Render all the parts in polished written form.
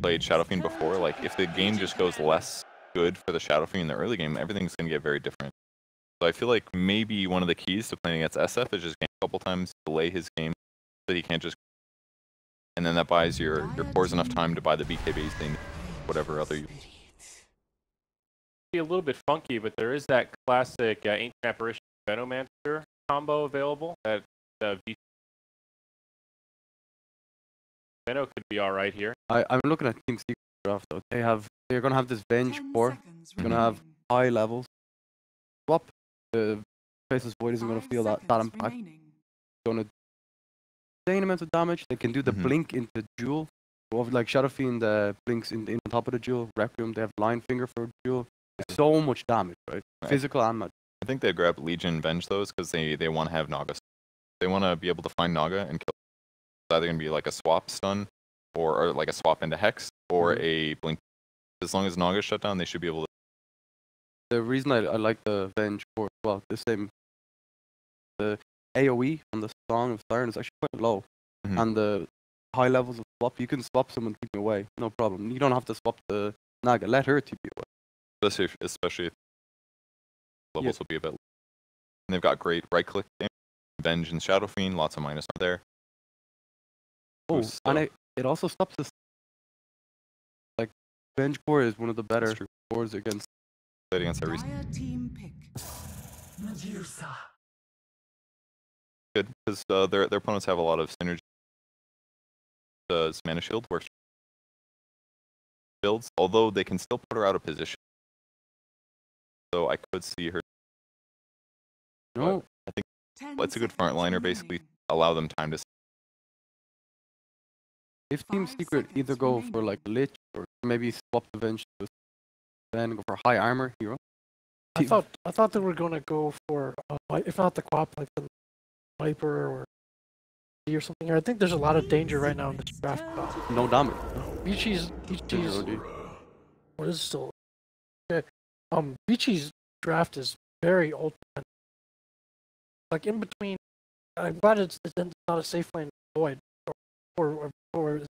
played Shadow Fiend before, like if the game just goes less good for the Shadow Fiend in the early game, everything's going to get very different. So I feel like maybe one of the keys to playing against SF is just game a couple times, delay his game, so that he can't just, and then that buys your cores enough time to buy the BK base thing, whatever other you. Be a little bit funky, but there is that classic Ancient Apparition Venomancer combo available that Vici. Veno could be all right here. I'm looking at Team Secret draft though. They're gonna have this Venge core. They're gonna have high levels. Swap the Faceless Void isn't gonna feel that impact. Gonna insane amount of damage. They can do the blink into Jewel. Like Shadow Fiend blinks in on top of the Jewel. Requiem, they have Line Finger for Jewel. It's so much damage, right? Physical and magic. I think they grab Legion Venge those because they want to have Naga. They want to be able to find Naga and kill. It's either going to be like a swap stun or like a swap into Hex or a blink. As long as Naga's shut down, they should be able to. The reason I like the Venge core, well, the AoE on the Song of Siren is actually quite low. And the high levels of swap, you can swap someone, keep me away, no problem. You don't have to swap the Naga, let her keep you away. Especially if levels will be a bit. And they've got great right click damage, Venge and Shadow Fiend, lots of minus there. Oh, and it also stops this. Like, Venge core is one of the better cores against every. Good, because their opponents have a lot of synergy. Does Mana Shield works builds, although they can still put her out of position. So I could see her. No, I think it's a good frontliner. Basically, allow them time to. If Team Secret either go for like Lich or maybe swap the Venge to then go for high armor hero. I thought they were gonna go for if not the Quap, like the Viper or something. I think there's a lot of danger right now in this draft. No damage. Vici's what is still okay. Vici's draft is very ultimate. Like in between, I'm glad it's not a safe lane void or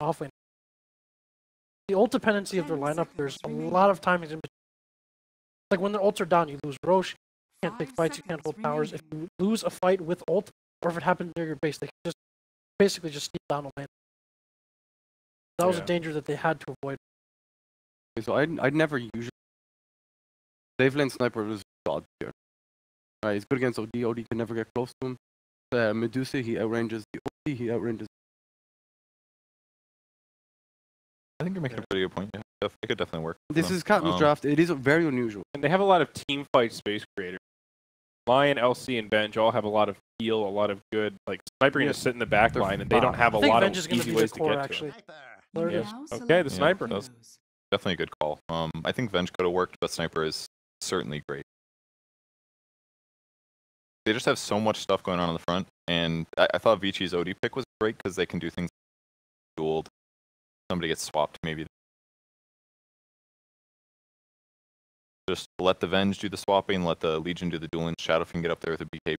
Offlane. The ult dependency of their lineup, there's a lot of timings in between. Like when their ults are down, you lose Roche, you can't take fights, you can't hold towers. If you lose a fight with ult, or if it happens near your base, they can just basically just steal down a lane. That was a danger that they had to avoid. Okay, so I'd never usually. Safe lane sniper was god tier. Right, he's good against OD. OD can never get close to him. Medusa, he outranges the OD, he outranges. I think you're making a pretty good point. Yeah, it could definitely work. This is Captain's draft. It is very unusual. And they have a lot of team fight space creators. Lion, LC, and Venge all have a lot of heal, a lot of good. Like Sniper can just sit in the back line, and they don't have a lot of easy ways to get to it. Okay, the Sniper does. Definitely a good call. I think Venge could have worked, but Sniper is certainly great. They just have so much stuff going on the front, and I thought Vici's OD pick was great because they can do things dueled. Somebody gets swapped, maybe. Just let the Venge do the swapping, let the Legion do the dueling. Shadow Fiend get up there with a BK. I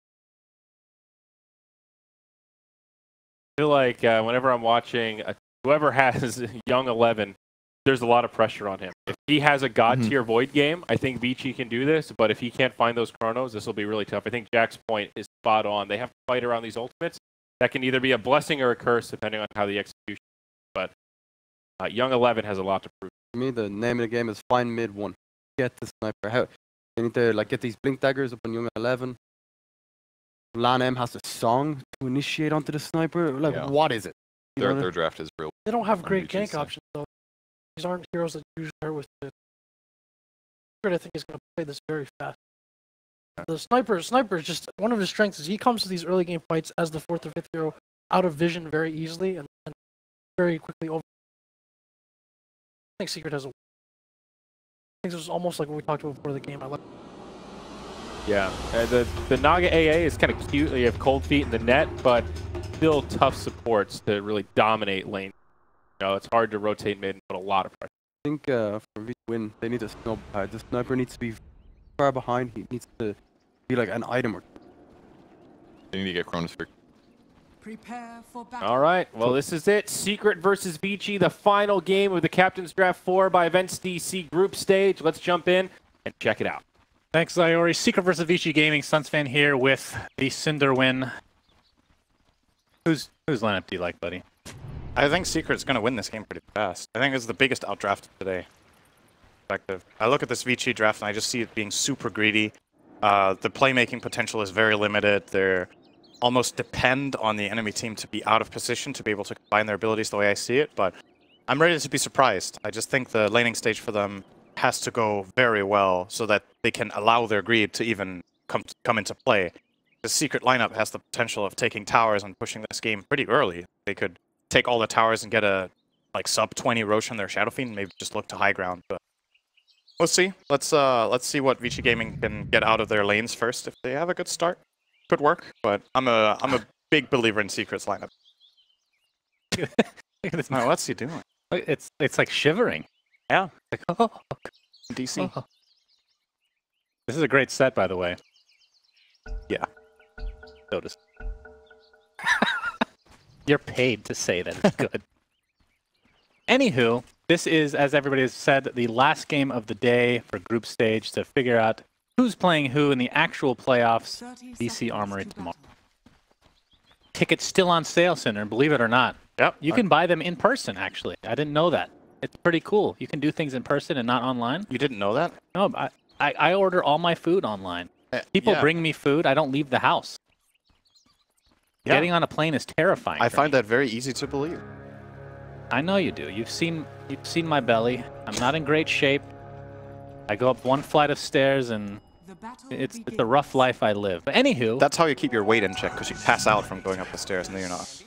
feel like whenever I'm watching whoever has Young 11, there's a lot of pressure on him. If he has a god tier Void game, I think Vici can do this, but if he can't find those chronos, this will be really tough. I think Jack's point is spot on. They have to fight around these ultimates. That can either be a blessing or a curse, depending on how the execution is. But Young 11 has a lot to prove. For me, the name of the game is find mid one. Get the sniper. They need to get these blink daggers up on Young 11. Lan M has a song to initiate onto the sniper. What is it? Their draft is real. They don't have great gank options though. These aren't heroes that usually are with it. I think he's going to play this very fast. The sniper is just one of his strengths. Is he comes to these early game fights as the 4th or 5th hero out of vision very easily and very quickly over. I think Secret has a. I think this was almost like what we talked about before the game. I like. Yeah, the Naga AA is kind of cute. You have Cold Feet in the net, but still tough supports to really dominate lane. You know, it's hard to rotate mid and put a lot of pressure. I think for Vici to win, they need to snow. The sniper needs to be far behind. He needs to be like an item or. They need to get Chronosphere. Prepare for battle. All right, well, this is it. Secret versus Vici, the final game of the Captain's Draft 4 by Events DC group stage. Let's jump in and check it out. Thanks, Ziori. Secret versus Vici Gaming. Sunsfan here with the Cinder win. Whose lineup do you like, buddy? I think Secret's going to win this game pretty fast. I think it's the biggest outdraft today. I look at this Vici draft and I just see it being super greedy. The playmaking potential is very limited. They're almost depend on the enemy team to be out of position to be able to combine their abilities the way I see it, but I'm ready to be surprised. I just think the laning stage for them has to go very well so that they can allow their greed to even come into play. The Secret lineup has the potential of taking towers and pushing this game pretty early. They could take all the towers and get a sub 20 Roche on their Shadow Fiend, maybe just look to high ground, but we'll see. Let's see what Vici Gaming can get out of their lanes first. If they have a good start, could work. But I'm a big believer in Secret's lineup. Look at this. Oh, what's he doing? It's like shivering. Yeah. Like, oh, DC. oh. This is a great set, by the way. Yeah. Notice. You're paid to say that it's good. Anywho, this is, as everybody has said, the last game of the day for group stage to figure out who's playing who in the actual playoffs. DC Armory tomorrow. Tickets still on sale, Cinder, believe it or not. Yep. You can buy them in person, actually. I didn't know that. It's pretty cool. You can do things in person and not online. You didn't know that? No, I order all my food online. People bring me food. I don't leave the house. Yeah. Getting on a plane is terrifying. I find that very easy to believe. I know you do. You've seen my belly. I'm not in great shape. I go up one flight of stairs and it's a rough life I live. But anywho, That's how you keep your weight in check, because you pass out from going up the stairs and then you're not.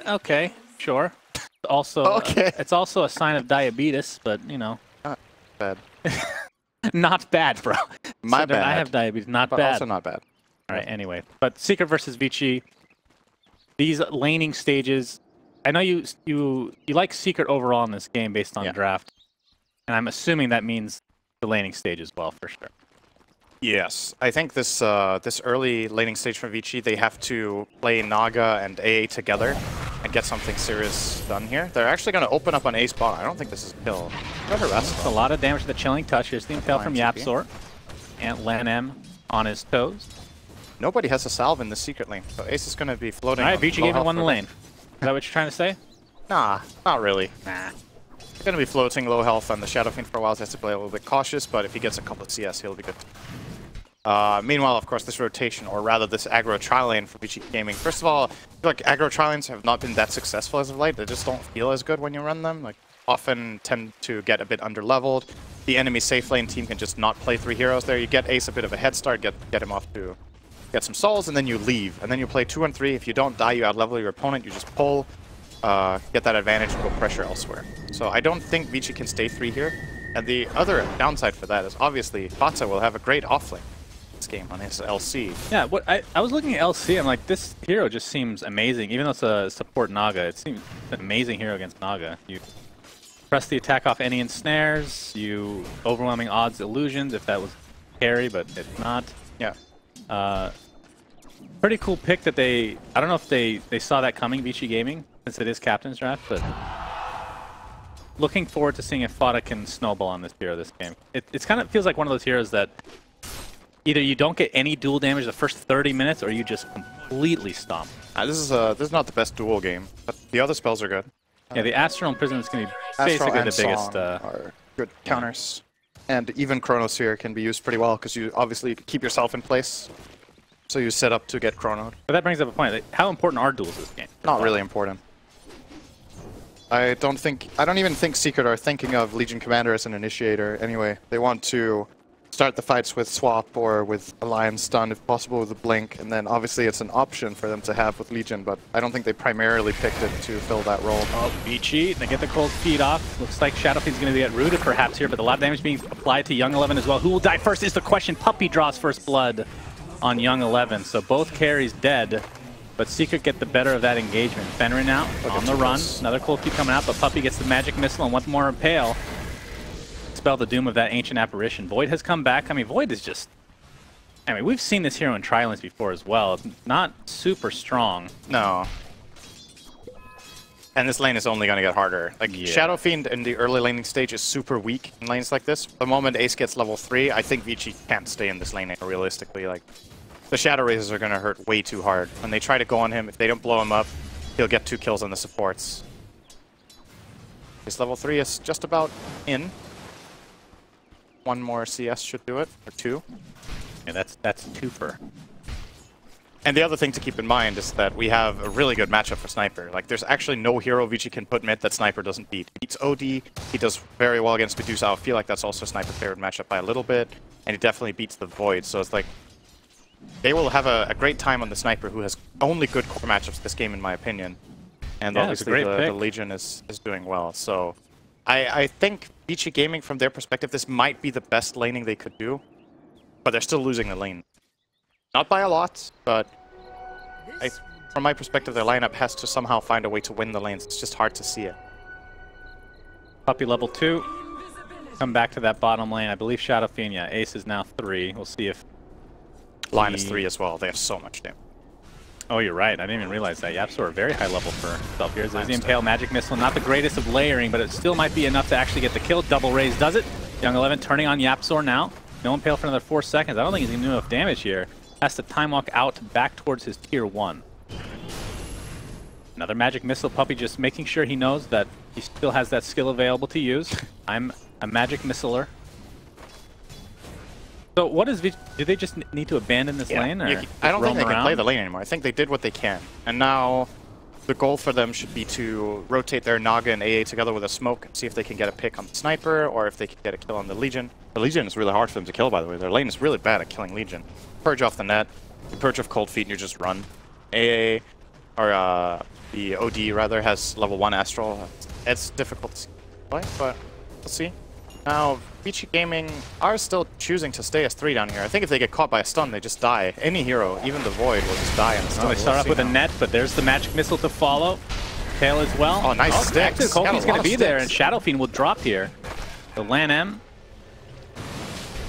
okay, sure. Also, Okay. it's also a sign of diabetes, but you know, Bad. not bad, bro. My Cinder, bad. I have diabetes, not But bad. also not bad. All right, anyway. But Secret versus Vici, these laning stages, I know you like Secret overall in this game based on draft, and I'm assuming that means the laning stage as well, for sure. Yes, I think this this early laning stage for Vici, they have to play Naga and AA together and get something serious done here. They're actually going to open up on A spot. I don't think this is a kill. It's a lot of damage to the Chilling Touch. Here's the impale from YapzOr. And Lan M on his toes. Nobody has a salve in the Secret lane, so Ace is going to be floating. All right, Vici low gave him health one for lane. them. Is that what you're trying to say? Nah, not really. Nah. He's going to be floating low health on the Shadow Fiend for a while, so he has to play a little bit cautious, but if he gets a couple of CS, he'll be good. Meanwhile, of course, this rotation, or rather this aggro tri-lane for Vici Gaming. First of all, I feel like aggro tri-lanes have not been that successful as of late. They just don't feel as good when you run them. Like, often tend to get a bit under-leveled. The enemy safe lane team can just not play 3 heroes there. You get Ace a bit of a head start, get him off to get some souls, and then you leave. And then you play 2 and 3. If you don't die, you out-level your opponent. You just pull, get that advantage, and go pressure elsewhere. So I don't think Vici can stay 3 here. And the other downside for that is obviously FATA will have a great offlane game on his LC. Yeah, what I was looking at LC, I'm like, this hero just seems amazing. Even though it's a support Naga, it seems an amazing hero against Naga. You press the attack off any ensnares, you overwhelming odds illusions if that was carry, but if not. Yeah. Pretty cool pick that I don't know if they saw that coming, Vici Gaming, since it is Captain's Draft, but looking forward to seeing if FATA can snowball on this hero this game. It's kind of feels like one of those heroes that either you don't get any dual damage the first 30 minutes, or you just completely stomp. This is not the best duel game, but the other spells are good. Yeah, the Astral and Prism is going to be Astral basically and the biggest. Song are good counters, and even Chronosphere can be used pretty well because you obviously keep yourself in place, so you set up to get chronoed. But that brings up a point. Like, how important are duels this game? Not really important. I don't even think Secret are thinking of Legion Commander as an initiator. Anyway, they want to start the fights with Swap or with Alliance Stun, if possible with a Blink, and then obviously it's an option for them to have with Legion, but I don't think they primarily picked it to fill that role. Oh, Vici, they get the cold feet off. Looks like Shadow Fiend's going to get rooted perhaps here, but a lot of damage being applied to Young 11 as well. Who will die first is the question. Puppey draws first blood on Young 11, so both carries dead, but Secret get the better of that engagement. Fenrir now on the run. Another cold feet coming out, but Puppey gets the magic missile and one more impale. Spell the doom of that ancient apparition. Void has come back. I mean, Void is just I mean, we've seen this hero in Tri-Lanes before as well. It's not super strong. No. And this lane is only going to get harder. Like, Shadow Fiend in the early laning stage is super weak in lanes like this. The moment Ace gets level 3, I think Vici can't stay in this lane realistically. Like, the Shadow Razors are going to hurt way too hard. When they try to go on him, if they don't blow him up, he'll get 2 kills on the supports. His level 3 is just about in. 1 more CS should do it, or 2. Yeah, that's 2-fer. And the other thing to keep in mind is that we have a really good matchup for Sniper. Like, there's actually no hero Vici can put mid that Sniper doesn't beat. He beats OD, he does very well against Medusa. I feel like that's also Sniper's favorite matchup by a little bit, and he definitely beats the Void. So it's like, they will have a great time on the Sniper, who has only good core matchups this game, in my opinion. And yeah, obviously the Legion is doing well. So I think Vici Gaming, from their perspective, this might be the best laning they could do, but they're still losing the lane. Not by a lot, but from my perspective, their lineup has to somehow find a way to win the lanes. It's just hard to see it. Puppey level 2. Come back to that bottom lane. I believe Shadow Fiend, yeah. Ace is now 3. We'll see if... Line is 3 as well. They have so much damage. Oh, you're right. I didn't even realize that. YapzOr, very high level for himself here. There's the Impale Magic Missile. Not the greatest of layering, but it still might be enough to actually get the kill. Double raise does it. Young 11 turning on YapzOr now. No Impale for another 4 seconds. I don't think he's going to do enough damage here. Has to time walk out back towards his tier 1. Another Magic Missile. Puppey just making sure he knows that he still has that skill available to use. I'm a Magic Missiler. So what is Vici? Do they just need to abandon this lane? Or I don't think they can play the lane anymore. I think they did what they can. And now the goal for them should be to rotate their Naga and AA together with a smoke and see if they can get a pick on the Sniper or if they can get a kill on the Legion. The Legion is really hard for them to kill, by the way. Their lane is really bad at killing Legion. Purge off the net, you purge off Cold Feet, and you just run. AA, or the OD rather, has level 1 Astral. It's difficult to see, but we'll see. Now, Vici Gaming are still choosing to stay as 3 down here. I think if they get caught by a stun, they just die. Any hero, even the Void, will just die in the stun. Oh, they start off with a net, but there's the Magic Missile to follow. Tail as well. Oh, nice sticks. Actually, Cold Feet's going to be there, and Shadow Fiend will drop here. The Lan M.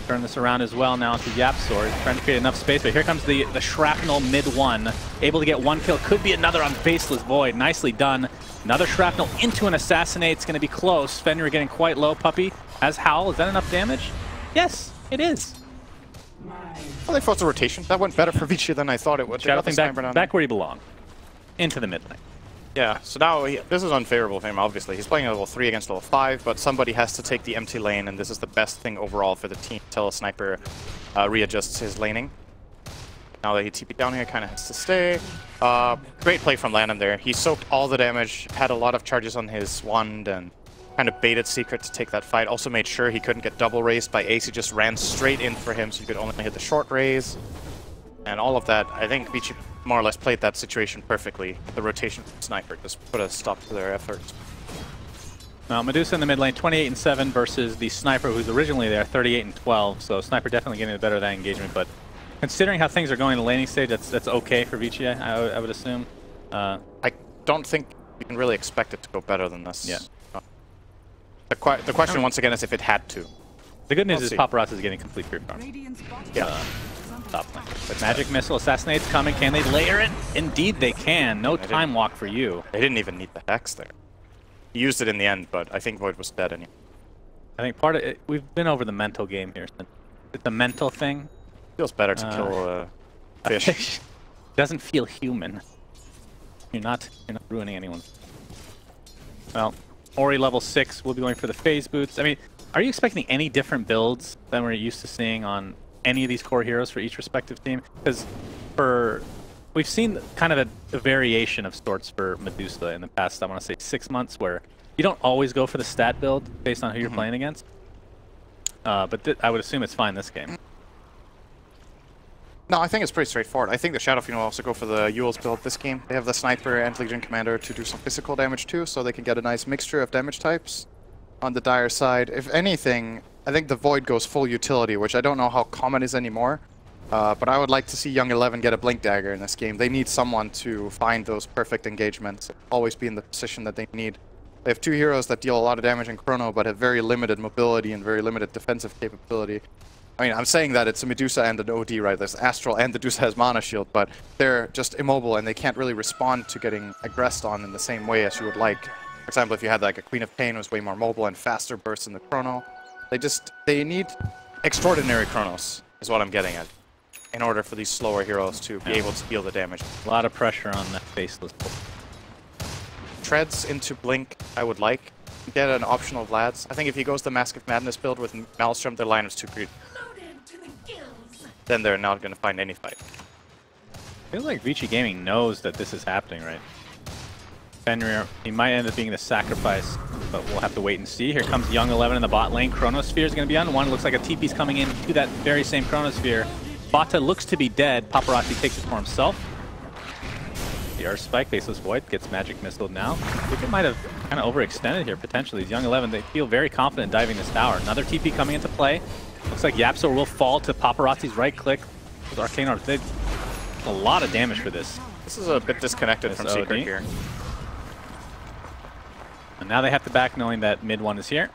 Turn this around as well now to YapzOr. He's trying to create enough space, but here comes the Shrapnel mid 1. Able to get 1 kill. Could be another on Faceless Void. Nicely done. Another Shrapnel into an Assassinate. It's going to be close. Fenrir getting quite low. Puppey has Howl. Is that enough damage? Yes, it is. Well, they forced a rotation. That went better for Vici than I thought it would. Shadow Fiend back where he belonged. Into the mid lane. Yeah, so now this is unfavorable for him, obviously. He's playing level 3 against level 5, but somebody has to take the empty lane, and this is the best thing overall for the team until a Sniper readjusts his laning. Now that he TP'd down here, kind of has to stay. Great play from Lanham there. He soaked all the damage, had a lot of charges on his wand, and kind of baited Secret to take that fight. Also made sure he couldn't get double raised by Ace. He just ran straight in for him, so he could only hit the short raise. And all of that, I think Vici more or less played that situation perfectly. The rotation from Sniper just put a stop to their efforts. Now, Medusa in the mid lane, 28-7 versus the Sniper, who's originally there, 38-12. So Sniper definitely getting the better of that engagement. But considering how things are going in the laning stage, that's okay for Vici, I would assume. I don't think you can really expect it to go better than this. Yeah. The question, once again, is if it had to. The good news is Paparazzi is getting complete free farm. Yeah. Top lane. But Magic Missile Assassinate's coming. Can they layer it? Indeed they can. No time walk for you. They didn't even need the Hex there. He used it in the end, but I think Void was dead anyway. I think part of it, we've been over the mental game here. It's a mental thing. Feels better to kill a fish. Doesn't feel human. You're not ruining anyone. Well, Ori level 6 will be going for the phase boots. I mean, are you expecting any different builds than we're used to seeing on any of these core heroes for each respective team? Because we've seen kind of a variation of sorts for Medusa in the past, I want to say 6 months, where you don't always go for the stat build based on who you're playing against. But I would assume it's fine this game. No, I think it's pretty straightforward. I think the Shadow Fiend will also go for the Yule's build this game. They have the Sniper and Legion Commander to do some physical damage too, so they can get a nice mixture of damage types on the Dire side. If anything, I think the Void goes full utility, which I don't know how common is anymore. But I would like to see Young 11 get a Blink Dagger in this game. They need someone to find those perfect engagements, always be in the position that they need. They have 2 heroes that deal a lot of damage in Chrono, but have very limited mobility and very limited defensive capability. I mean, I'm saying that it's a Medusa and an OD, right? There's Astral and the Medusa has Mana Shield, but they're just immobile and they can't really respond to getting aggressed on in the same way as you would like. For example, if you had like a Queen of Pain who was way more mobile and faster bursts in the chrono, they need extraordinary chronos, is what I'm getting at, in order for these slower heroes to be able to deal the damage. A lot of pressure on that faceless. Treads into Blink, I would like. Get an optional Vlad's. I think if he goes the Mask of Madness build with Maelstrom, their line is too greedy. Then they're not going to find any fight. Feels like Vici Gaming knows that this is happening, right? Fenrir, he might end up being the sacrifice, but we'll have to wait and see. Here comes Young 11 in the bot lane. Chronosphere is going to be on one. Looks like a TP's coming in to that very same Chronosphere. FATA looks to be dead. Paparazzi takes it for himself. The Earth Spike, Faceless Void, gets Magic Missile now. I think it might have kind of overextended here, potentially. These Young 11, they feel very confident diving this tower. Another TP coming into play. Looks like YapzOr will fall to Paparazzi's right click with Arcane Art. They a lot of damage for this. This is a bit disconnected from Secret here. And now they have to back knowing that mid one is here.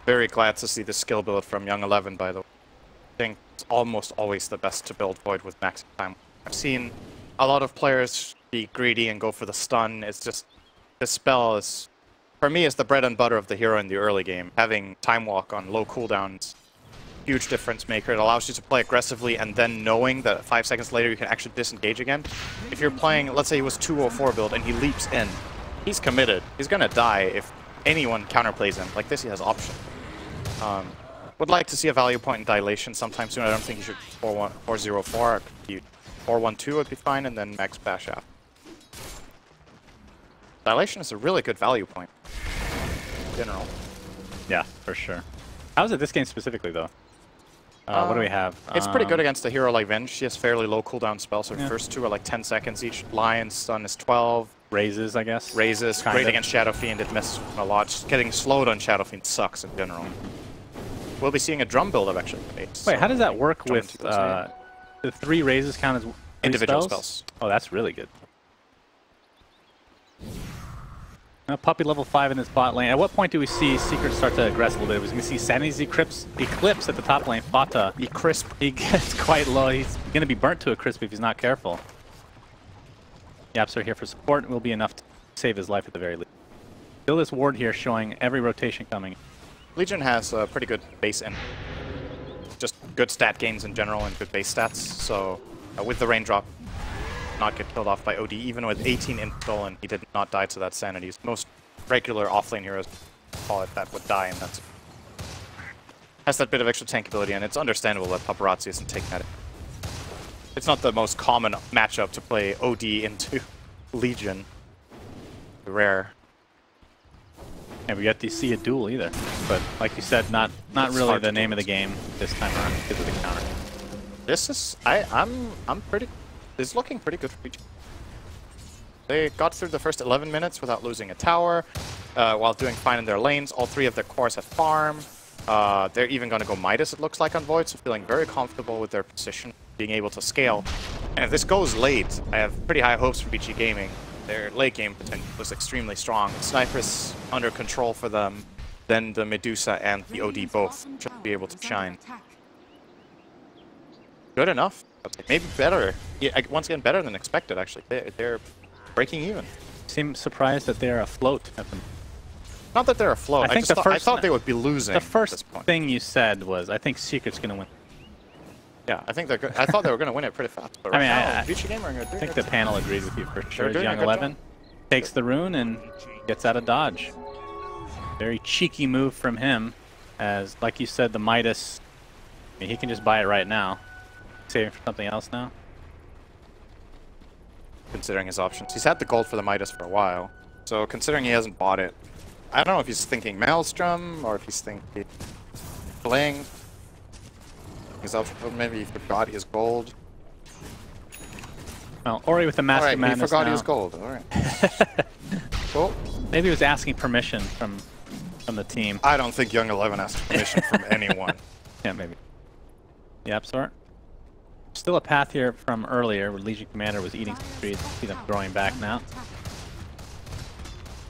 Very glad to see the skill build from Young 11, by the way. I think it's almost always the best to build Void with max time. I've seen a lot of players be greedy and go for the stun. It's just, this spell is, for me, is the bread and butter of the hero in the early game. Having Time Walk on low cooldowns, huge difference maker. It allows you to play aggressively and then knowing that 5 seconds later you can actually disengage again. If you're playing, let's say he was 204 build and he leaps in, he's committed. He's gonna die if anyone counterplays him. Like this, he has option. Would like to see a value point in Dilation sometime soon. I don't think he should 404. 412 would be fine, and then max bash out. Dilation is a really good value point in general. Yeah, for sure. How is it this game specifically, though? What do we have? It's pretty good against a hero like Venge. She has fairly low cooldown spells, so first two are like 10 seconds each. Lion's stun is 12. Raises, I guess. Raises, great against Shadow Fiend. It messes a lot. Just getting slowed on Shadow Fiend sucks in general. We'll be seeing a drum build of actually. Wait, how does that work with the 3 raises count as individual spells? Oh, that's really good. Puppey level 5 in this bot lane. At what point do we see Secret start to aggress a little bit? We're going to see Sanity's Eclipse at the top lane. FATA. He gets quite low. He's going to be burnt to a crisp if he's not careful. YapzOr here for support will be enough to save his life at the very least. Still this ward here showing every rotation coming. Legion has a pretty good base and just good stat gains in general and good base stats. So with the raindrop, not get killed off by OD, even with 18 install, and he did not die to that sanity. Most regular offlane heroes call it that would die, and that's has that bit of extra tankability, and it's understandable that Paparazzi isn't taking that. It's not the most common matchup to play OD into Legion. Rare. And we got to see a duel either, but like you said, not really the name of the game this time around because of the counter. This is I'm pretty. This is looking pretty good for Vici. They got through the first 11 minutes without losing a tower, while doing fine in their lanes. All 3 of their cores have farm. They're even going to go Midas, it looks like, on Void, so feeling very comfortable with their position, being able to scale. And if this goes late, I have pretty high hopes for Vici Gaming. Their late game potential was extremely strong. Sniper's under control for them, then the Medusa and the OD both should be able to shine. Good enough. Maybe better. Yeah, once again, better than expected, actually. They're breaking even. Seem surprised that they're afloat at them. Not that they're afloat. I thought they would be losing. The first thing you said was, I think Secret's going to win. Yeah, I think they're good. I thought they were going to win it pretty fast. But right I I think the panel agreed with you for sure. Young 11 takes the rune and gets out of dodge. Very cheeky move from him, as, like you said, the Midas, I mean, he can just buy it right now. Saving for something else now? Considering his options. He's had the gold for the Midas for a while. So considering he hasn't bought it, I don't know if he's thinking Maelstrom or if he's thinking playing. Maybe he forgot his gold. Well, Ori with the Master Madness. He forgot now. his gold. Alright. Cool. Maybe he was asking permission from the team. I don't think Young 11 asked permission from anyone. Yeah, maybe. YapzOr. Still a path here from earlier where Legion Commander was eating some trees. See them throwing back now.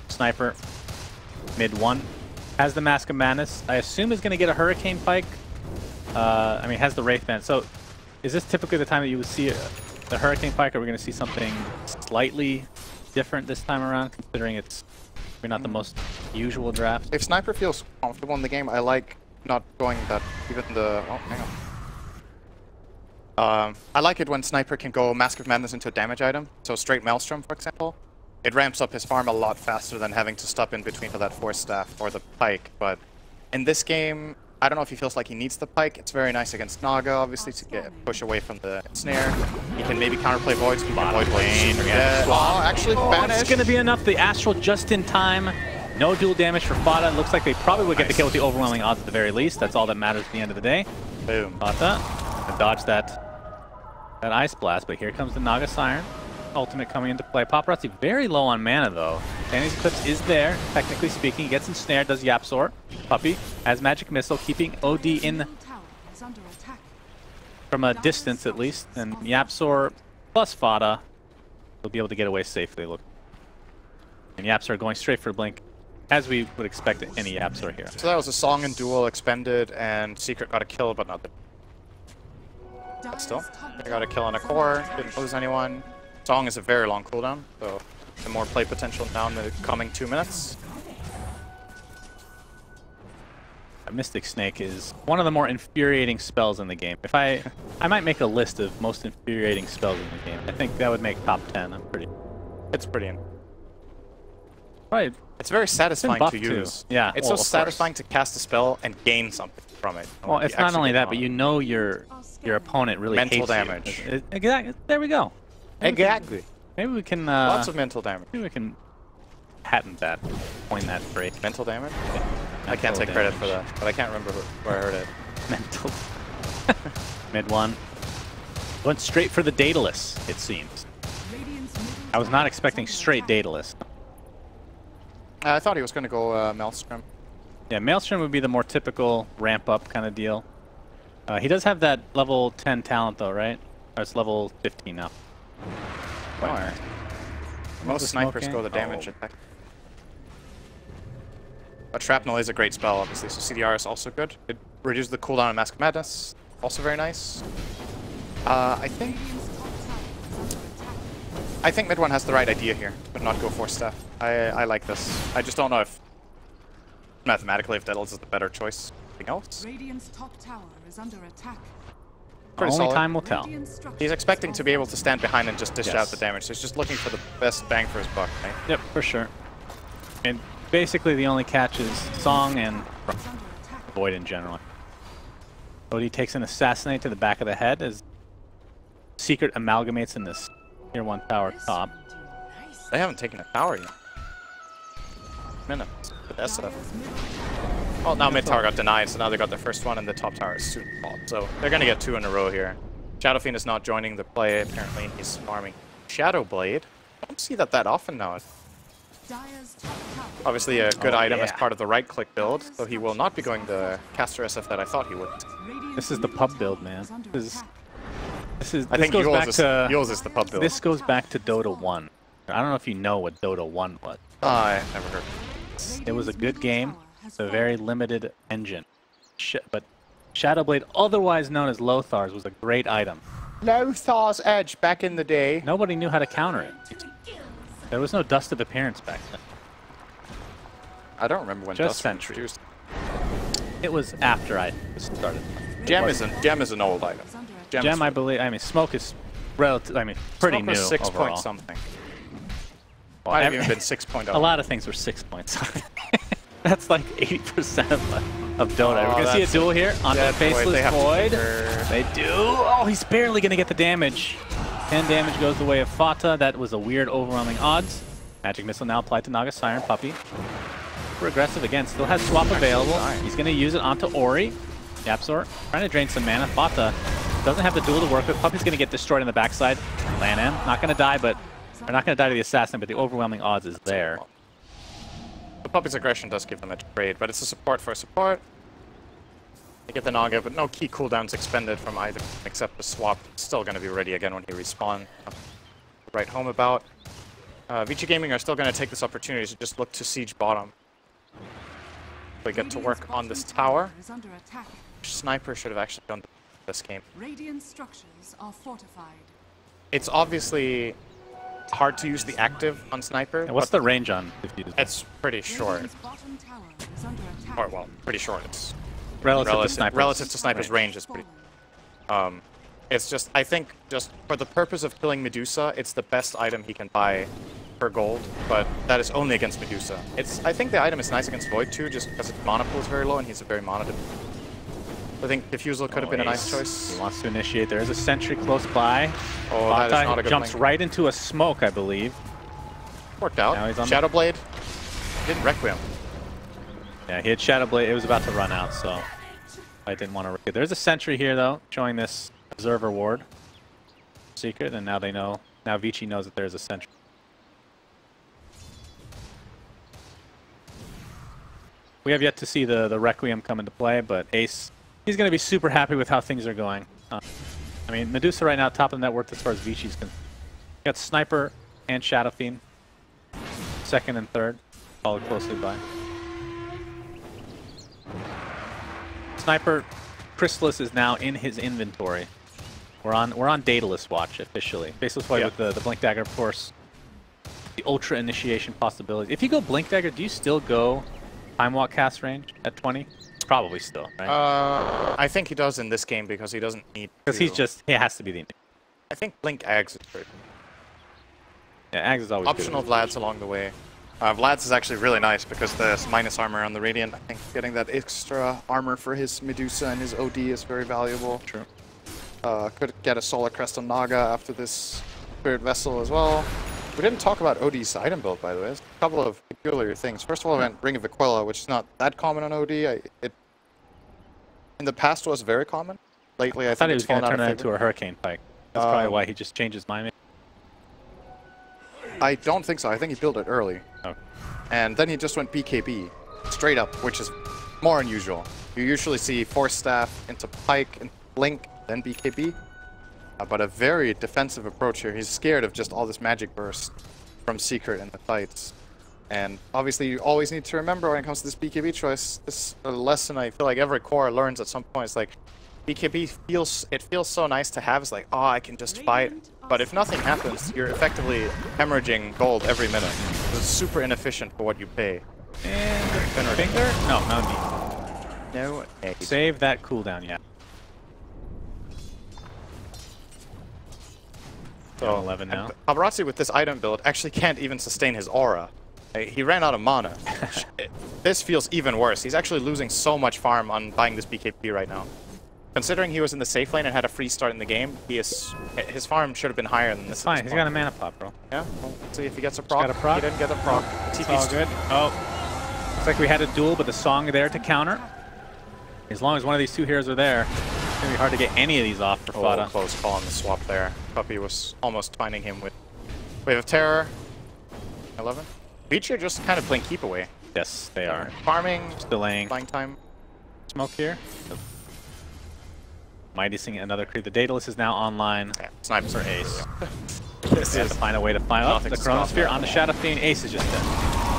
Sniper, mid 1. Has the Mask of Madness. I assume is going to get a Hurricane Pike. I mean, has the Wraith Band. So, is this typically the time that you would see the Hurricane Pike, or are we going to see something slightly different this time around, considering it's maybe not the most usual draft? If Sniper feels comfortable in the game, I like not going that even the... Oh, hang on. I like it when Sniper can go Mask of Madness into a damage item. So straight Maelstrom, for example. It ramps up his farm a lot faster than having to stop in between for that Force Staff or the Pike. But in this game, I don't know if he feels like he needs the Pike. It's very nice against Naga, obviously, to push away from the snare. He can maybe counterplay Voids. Void Lane. Oh, actually banished. It's going to be enough. The Astral just in time. No dual damage for FATA. Looks like they probably would get the kill with the overwhelming odds at the very least. That's all that matters at the end of the day. Boom. FATA dodge that Ice Blast, but here comes the Naga Siren. Ultimate coming into play. Paparazzi very low on mana though. Danny's Eclipse is there, technically speaking. He gets ensnared, does YapzOr. Puppey has Magic Missile, keeping OD in from a distance at least. And YapzOr plus FATA will be able to get away safely. Look. And YapzOr going straight for Blink, as we would expect any YapzOr here. So that was a Song and Duel expended, and Secret got a kill, but not the... But still, they got a kill on a core, didn't lose anyone. Song is a very long cooldown, so the more play potential now in the coming 2 minutes. A Mystic Snake is one of the more infuriating spells in the game. If I might make a list of most infuriating spells in the game. I think that would make top 10. It's pretty. Right. It's very satisfying to too. use. Yeah. It's so satisfying to cast a spell and gain something from it. Well, it's not only that, but you know your opponent really hates mental damage. Exactly. There we go. Exactly. Maybe we can. Lots of mental damage. Maybe we can patent that, coin that phrase. Mental damage? Yeah. I can't take credit for that, but I can't remember where I heard it. Mental. Mid one. Went straight for the Daedalus, it seems. I was not expecting straight Daedalus. I thought he was going to go Maelstrom. Yeah, Maelstrom would be the more typical ramp-up kind of deal. He does have that level 10 talent, though, right? Or it's level 15 now. Why? Most snipers go the damage attack. But Shrapnel is a great spell, obviously, so CDR is also good. It reduces the cooldown on Mask of Madness, also very nice. I think mid one has the right idea here, but not go for Staff. I like this. I just don't know if mathematically if Daedalus is the better choice. Anything else? Radiant's top tower is under attack. Pretty Only solid. time will tell. He's expecting to be able to stand behind and just dish out the damage, so he's just looking for the best bang for his buck, right? Yep, for sure. And basically the only catch is Song and Void in general. Odie takes an Assassinate to the back of the head as Secret amalgamates in this Tier 1 tower top. They haven't taken a tower yet. Minutes with SF. Well, now mid tower got denied, so now they got their first one, and the top tower is soon bought. So they're going to get 2 in a row here. Shadow Fiend is not joining the play, apparently. He's farming Shadow Blade. I don't see that often now. Obviously a good item as part of the right-click build, so he will not be going the caster SF that I thought he would. This is the pub build, man. This I think goes back to yours is the pub build. This goes back to Dota 1. I don't know if you know what Dota 1 was. I never heard. It was a good game. It's a very limited engine. But Shadowblade, otherwise known as Lothar's, was a great item. Lothar's Edge back in the day. Nobody knew how to counter it. There was no Dust of Appearance back then. I don't remember when Just Dust was Sentry. introduced. It was after I started. Gem is an old item. Gem, I believe. I mean, Smoke is relative. I mean, pretty Smoke new was 6 overall. point something. Well, Might have even been 6.0. A lot of things were 6 points. That's like 80% of Dota. We're gonna see a duel here onto the Faceless Void. They do. Oh, he's barely gonna get the damage. 10 damage goes the way of FATA. That was a weird overwhelming odds. Magic Missile now applied to Naga Siren. Puppey. Super aggressive again. Still has swap available. He's gonna use it onto Ori. YapzOr trying to drain some mana. FATA doesn't have the duel to work with. Puppey's gonna get destroyed on the backside. Lan M. Not gonna die, but they're not gonna die to the assassin, but the overwhelming odds is there. The Puppey's aggression does give them a trade, but it's a support for a support. They get the Naga, but no key cooldowns expended from either except the swap. It's still going to be ready again when he respawns. Right home about. Vici Gaming are still going to take this opportunity to just look to siege bottom. quickly get to work on this tower. Is under attack. Sniper should have actually done this game. Radiant structures are fortified. It's obviously hard to use the active on Sniper. And what's the range on diffuse? It's pretty short. Radiant's bottom tower is under attack. Or, well, pretty short. It's Relative to Sniper's relative to Sniper's range is pretty. It's just, I think, just for the purpose of killing Medusa, it's the best item he can buy for gold, but that is only against Medusa. I think the item is nice against Void too, just because its mana pool is very low and he's a very mana dependent. I think Diffusal could have been a nice choice. He wants to initiate. There is a sentry close by. Oh, that is not a good jumps link. right into a smoke, I believe. Worked out. Now he's on Shadowblade. Didn't Requiem. Yeah, he had Shadowblade. It was about to run out, so I didn't want to risk it. There's a sentry here, though, showing this observer ward secret, and now they know. Now Vici knows that there's a sentry. We have yet to see the Requiem come into play, but Ace, he's going to be super happy with how things are going. I mean, Medusa right now, top of the net worth as far as Vici's concerned. Got Sniper and Shadow Fiend, second and third, followed closely by. Sniper, Chrysalis is now in his inventory. We're on Daedalus watch officially. Faceless Void with the Blink Dagger, of course. The Ultra Initiation possibility. If you go Blink Dagger, do you still go Time Walk cast range at 20? Probably still, right? I think he does in this game because he doesn't need Because he has to be the. I think Blink Ags is good. Yeah, Ags is always Optional good. Vlad's along the way. Vlad's is actually really nice because there's minus armor on the Radiant. I think getting that extra armor for his Medusa and his OD is very valuable. True. Could get a Solar Crest on Naga after this Spirit Vessel as well. We didn't talk about OD's item build, by the way. There's a couple of peculiar things. First of all, we went Ring of Aquila, which is not that common on OD. It in the past was very common. Lately, I thought think he it's was going fallen to out turn of it into favor. a Hurricane Pike. That's probably why he just changed his mind. I don't think so. I think he built it early. Okay. And then he just went BKB, straight up, which is more unusual. You usually see Force Staff into Pike and Blink, then BKB. But a very defensive approach here. He's scared of just all this magic burst from Secret in the fights. And obviously you always need to remember when it comes to this BKB choice, this is a lesson I feel like every core learns at some point. It's like, BKB feels so nice to have. It's like, oh, I can just fight. But if nothing happens, you're effectively hemorrhaging gold every minute. It's super inefficient for what you pay. And the finger? No, no need. No. Save that cooldown, yeah. So 11 now. Paparazzi with this item build actually can't even sustain his aura. He ran out of mana. This feels even worse. He's actually losing so much farm on buying this BKB right now. Considering he was in the safe lane and had a free start in the game, his farm should have been higher than this. Fine, he's got a mana pop, bro. Yeah, well, let's see if he gets a proc. Got a proc. He didn't get a proc. It's all good. Oh, looks like we had a duel, but the song there to counter. As long as one of these two heroes are there, it's gonna be hard to get any of these off for FATA. Close call on the swap there. Puppey was almost finding him with Wave of Terror. 11. Vici are just kind of playing keep away. Yes, they are. Farming, Just delaying. buying time. Smoke here. Mighty Sing another creep. The Daedalus is now online. Yeah, snipers For Ace. This They have is to find a way to find out. The Nothing's stopping Chronosphere that. on the Shadow Fiend. Ace is just dead.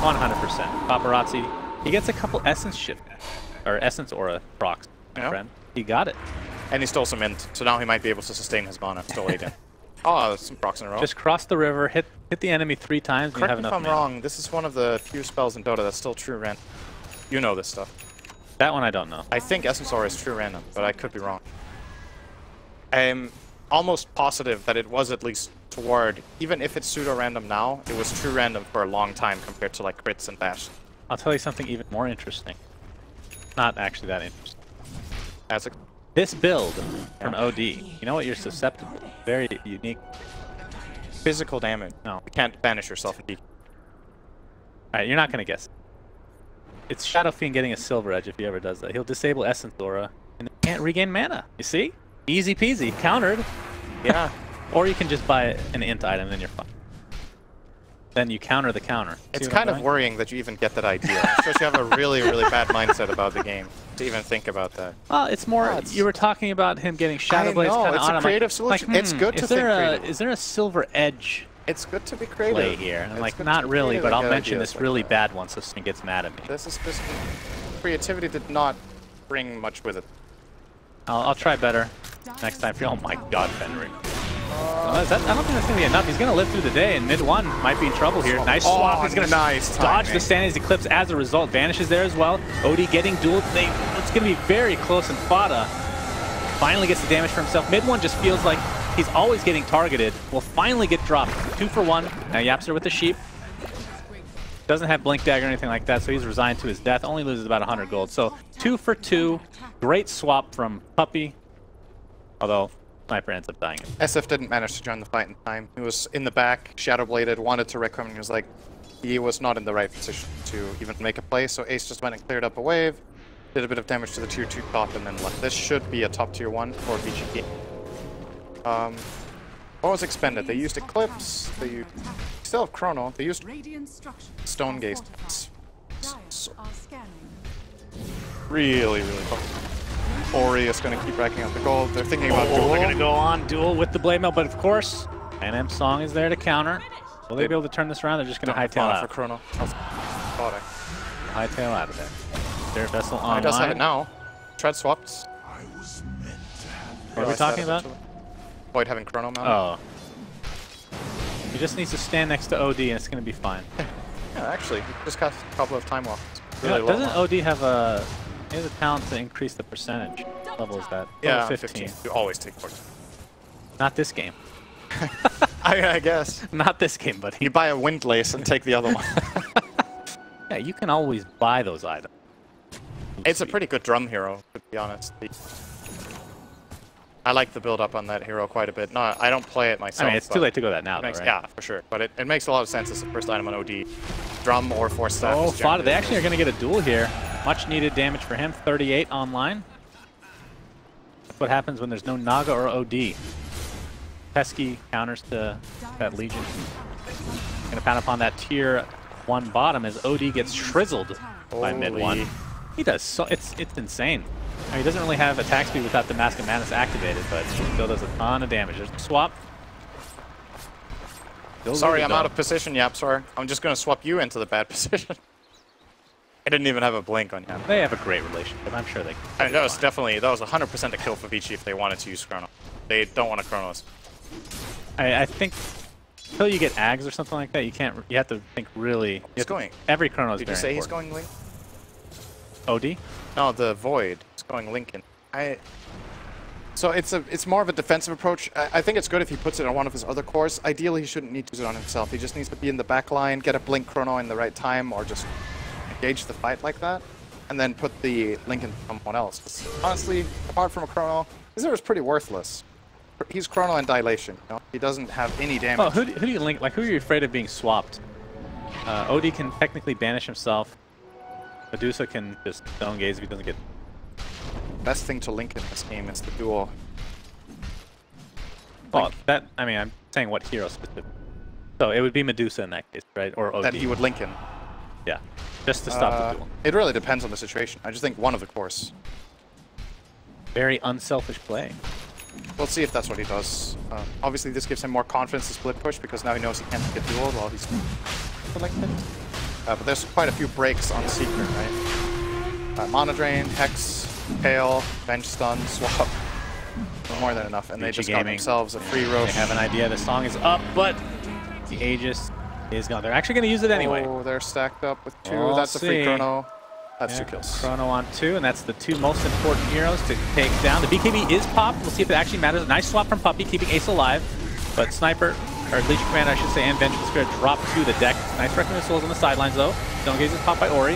100%. Paparazzi. He gets a couple Essence shift, or Essence Aura procs, my Yeah. friend. He got it. And he stole some int, so now he might be able to sustain his mana. Still 8 in. Oh, some procs in a row. Just cross the river, hit the enemy 3 times, and you Correct have me if enough I'm mana. wrong, this is one of the few spells in Dota that's still true random. You know this stuff. That one I don't know. I think Essence Aura is true random, but I could be wrong. I'm almost positive that it was at least toward, even if it's pseudo-random now, it was true random for a long time compared to like crits and bash. I'll tell you something even more interesting. Not actually that interesting. As a This build from OD, you know what you're susceptible to? Very unique. physical damage. No. You can't banish yourself and be. Alright, you're not going to guess it. It's Shadow Fiend getting a Silver Edge if he ever does that. He'll disable Essence Aura and he can't regain mana. You see? Easy peasy. Countered. Yeah. Or you can just buy an int item, then you're fine. Then you counter the counter. See It's what I'm kind of doing? worrying that you even get that idea. It shows you have a really, really bad mindset about the game to even think about that. Well, it's more. it's- You were talking about him getting Shadow Blades know, kind of it's a on. I'm creative like, solution. It's good to is think there creative. Is there a Silver Edge It's good to be creative. play here? And I'm It's like, good not to be really, creative but and I'll get mention ideas this like really that. bad one so someone gets mad at me. This is just creativity did not bring much with it. I'll try better next time. Oh my god, Fenrir. I don't think that's going to be enough. He's going to live through the day, and mid one might be in trouble here. Nice swap. He's going to dodge the Sandy's Eclipse as a result. Vanishes there as well. OD getting dueled. It's going to be very close, and FATA finally gets the damage for himself. Mid one just feels like he's always getting targeted. Will finally get dropped. 2 for 1. Now YapzOr with the sheep. Doesn't have Blink Dagger or anything like that, so he's resigned to his death. Only loses about 100 gold. So 2 for 2. Great swap from Puppey. Although Sniper ends up dying. SF didn't manage to join the fight in time. He was in the back, shadow bladed, wanted to wreck him, and he was like, he was not in the right position to even make a play. So Ace just went and cleared up a wave, did a bit of damage to the tier 2 top, and then left. This should be a top tier 1 for Vici. What was expended? They used Eclipse, they still have Chrono, they used Stone Gaze. So really fun. Ori is going to keep racking up the gold. They're thinking about duel. They're going to go on duel with the Blade Mail, but of course, NM Song is there to counter. Will they be able to turn this around? They're just going to hightail out. For Chrono. Hightail out of there. Their vessel online. He does have it now. Tread swapped. What are we talking about? Void having Chrono mount. Oh. He just needs to stand next to OD and it's going to be fine. Yeah, actually, he just cast a couple of time walks. Really doesn't OD have a... He has a talent to increase the percentage. What level is that? Yeah, 15. You always take 14. Not this game. I guess. Not this game, buddy. You buy a Windlace and take the other one. Yeah, you can always buy those items. It's a pretty good drum hero, to be honest. I like the build up on that hero quite a bit. No, I don't play it myself. I mean, it's too late to go that now, though, right? Yeah, for sure. But it makes a lot of sense as the first item on OD. Drum or Force Staff. Oh, FATA. They actually are going to get a duel here. Much needed damage for him. 38 online. That's what happens when there's no Naga or OD. Pesky counters to that Legion. Going to pound upon that tier 1 bottom as OD gets shrizzled by mid 1. He does so. It's insane. I mean, he doesn't really have attack speed without the Mask of Madness activated, but still does a ton of damage. There's the swap. Sorry, I'm out of position, YapzOr. I'm just going to swap you into the bad position. I didn't even have a blink on him. They have a great relationship. I'm sure they can. I mean, that was 100% a kill for Vici if they wanted to use Chrono. They don't want to Chronos. I think until you get Ags or something like that, you can't. You have to think really. He's going. Every Chrono is Did very you say important. He's going Link? OD? No, the Void. He's going Lincoln. So it's more of a defensive approach. I think it's good if he puts it on one of his other cores. Ideally, he shouldn't need to use it on himself. He just needs to be in the back line, get a Blink Chrono in the right time, or just engage the fight like that, and then put the Lincoln on someone else. Honestly, apart from a Chrono, his hero is pretty worthless. He's Chrono and Dilation. You know? He doesn't have any damage. Well, who do you link? Like, who are you afraid of being swapped? OD can technically banish himself. Medusa can just stone gaze if he doesn't get. Best thing to link in this game is the duel. Well, that, I mean, I'm saying what hero specific. So it would be Medusa in that case, right? Or OD. That he would link in. Yeah, just to stop the duel. It really depends on the situation. I just think one of the cores. Very unselfish play. We'll see if that's what he does. Obviously, this gives him more confidence to split push because now he knows he can't get dueled while he's linked. But there's quite a few breaks on Secret, right? Mana Drain, Hex, Pale, Bench Stun, Swap. More than enough, and they just got themselves a free Roche. They have an idea the song is up, but the Aegis is gone. They're actually going to use it anyway. Oh, they're stacked up with 2. We'll That's a free see. Chrono. That's 2 kills. Chrono on 2, and that's the 2 most important heroes to take down. The BKB is popped. We'll see if it actually matters. Nice swap from Puppey, keeping Ace alive. But Sniper, or Legion Commander, I should say, and Vengeance Spirit drop to the deck. Nice Reckoning Souls on the sidelines, though. Stone Gaze is popped by Ori.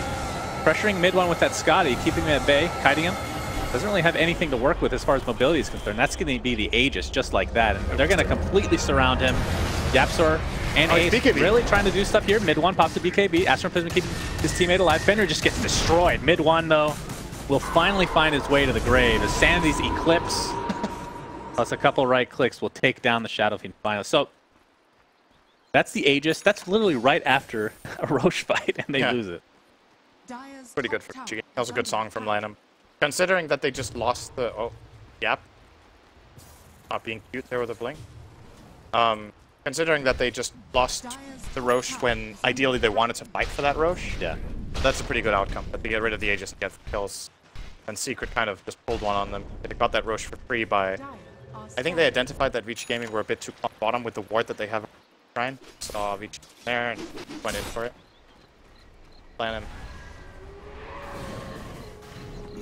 Pressuring mid one with that Scotty, keeping him at bay, kiting him. Doesn't really have anything to work with as far as mobility is concerned. That's going to be the Aegis, just like that. And they're going to completely surround him. YapzOr and Ace really trying to do stuff here. Mid one pops the BKB. Astral Prism keeping his teammate alive. Fenrir just gets destroyed. Mid one, though, will finally find his way to the grave. As Sanity's Eclipse, plus a couple right clicks, will take down the Shadow Fiend finally. So that's the Aegis. That's literally right after a Roche fight, and they lose it. Pretty good for Vici. That was a good song from Lanham. Considering that they just lost the... Oh, Yap. Not being cute there with a blink. Considering that they just lost the Roche when ideally they wanted to fight for that Roche. Yeah. That's a pretty good outcome. But they get rid of the Aegis and get kills. And Secret kind of just pulled one on them. They got that Roche for free by... I think they identified that Vici Gaming were a bit too bottom with the ward that they have. Shrine. Saw Vici there and went in for it. Plan him.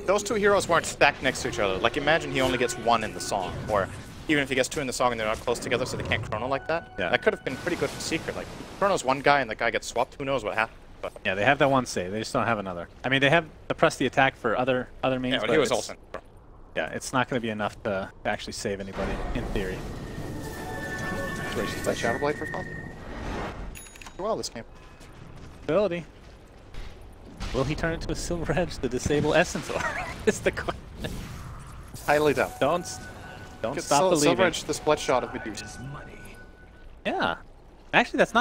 Those two heroes weren't stacked next to each other. Like, imagine he only gets one in the song. Or even if he gets two in the song and they're not close together so they can't chrono like that. Yeah. That could have been pretty good for Secret. Like, chronos one guy and the guy gets swapped. Who knows what happened. But Yeah, they have that one save. They just don't have another. I mean, they have the press the attack for other means. yeah, but but he was it's- also... Yeah, it's not going to be enough to actually save anybody, in theory. Is that Shadow Blade for fun? Well, this game. Ability. Will he turn into a Silver Edge to disable Essence Or? Is the question. Highly doubt. Don't stop Silver believing. Edge, the split shot of Medusa. Yeah. Actually, that's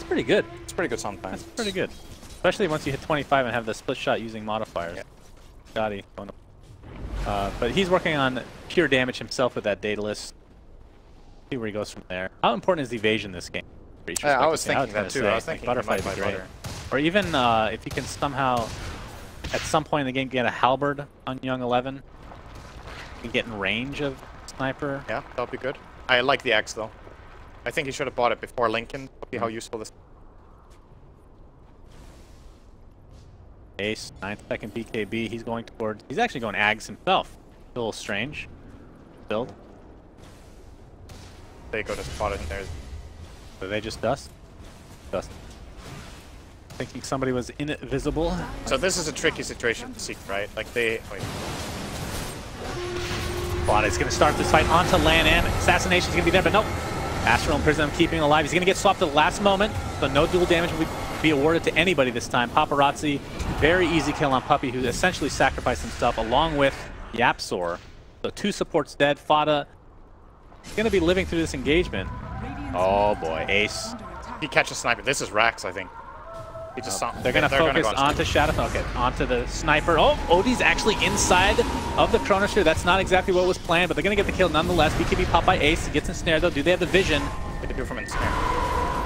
pretty good. It's pretty good sometimes. That's pretty good. Especially once you hit 25 and have the split shot using modifiers. Yeah. Gotti. But he's working on pure damage himself with that Daedalus. See where he goes from there. How important is evasion this game? Yeah, I was thinking gonna that too. say, I was thinking Butterfly he might would be great. better. Or even if you can somehow, at some point in the game, get a halberd on Young 11. You can get in range of sniper. Yeah, that'll be good. I like the axe though. I think he should have bought it before Lincoln. See how useful this. Ace, 9-second BKB. He's going towards. He's actually going Ags himself. A little strange. Build. They go to spot it and there's. Did they just dust? Dust. Thinking somebody was invisible. So this is a tricky situation to seek, right? Like they. Wait. Is going to start this fight onto Lan and Assassination's going to be there, but nope. Astral Imprison keeping him alive. He's going to get swapped at the last moment, so no dual damage will be awarded to anybody this time. Paparazzi, very easy kill on Puppey, who essentially sacrificed himself along with YapzOr. So 2 supports dead. FATA is going to be living through this engagement. Oh boy, Ace. He catches sniper. This is Rax, I think. He just They're going to focus onto Shadow. Okay, onto the sniper. Oh, Odie's actually inside of the Chronosphere. That's not exactly what was planned, but they're going to get the kill nonetheless. BKB popped by Ace. He gets ensnared though. Do they have the vision? They do from ensnare.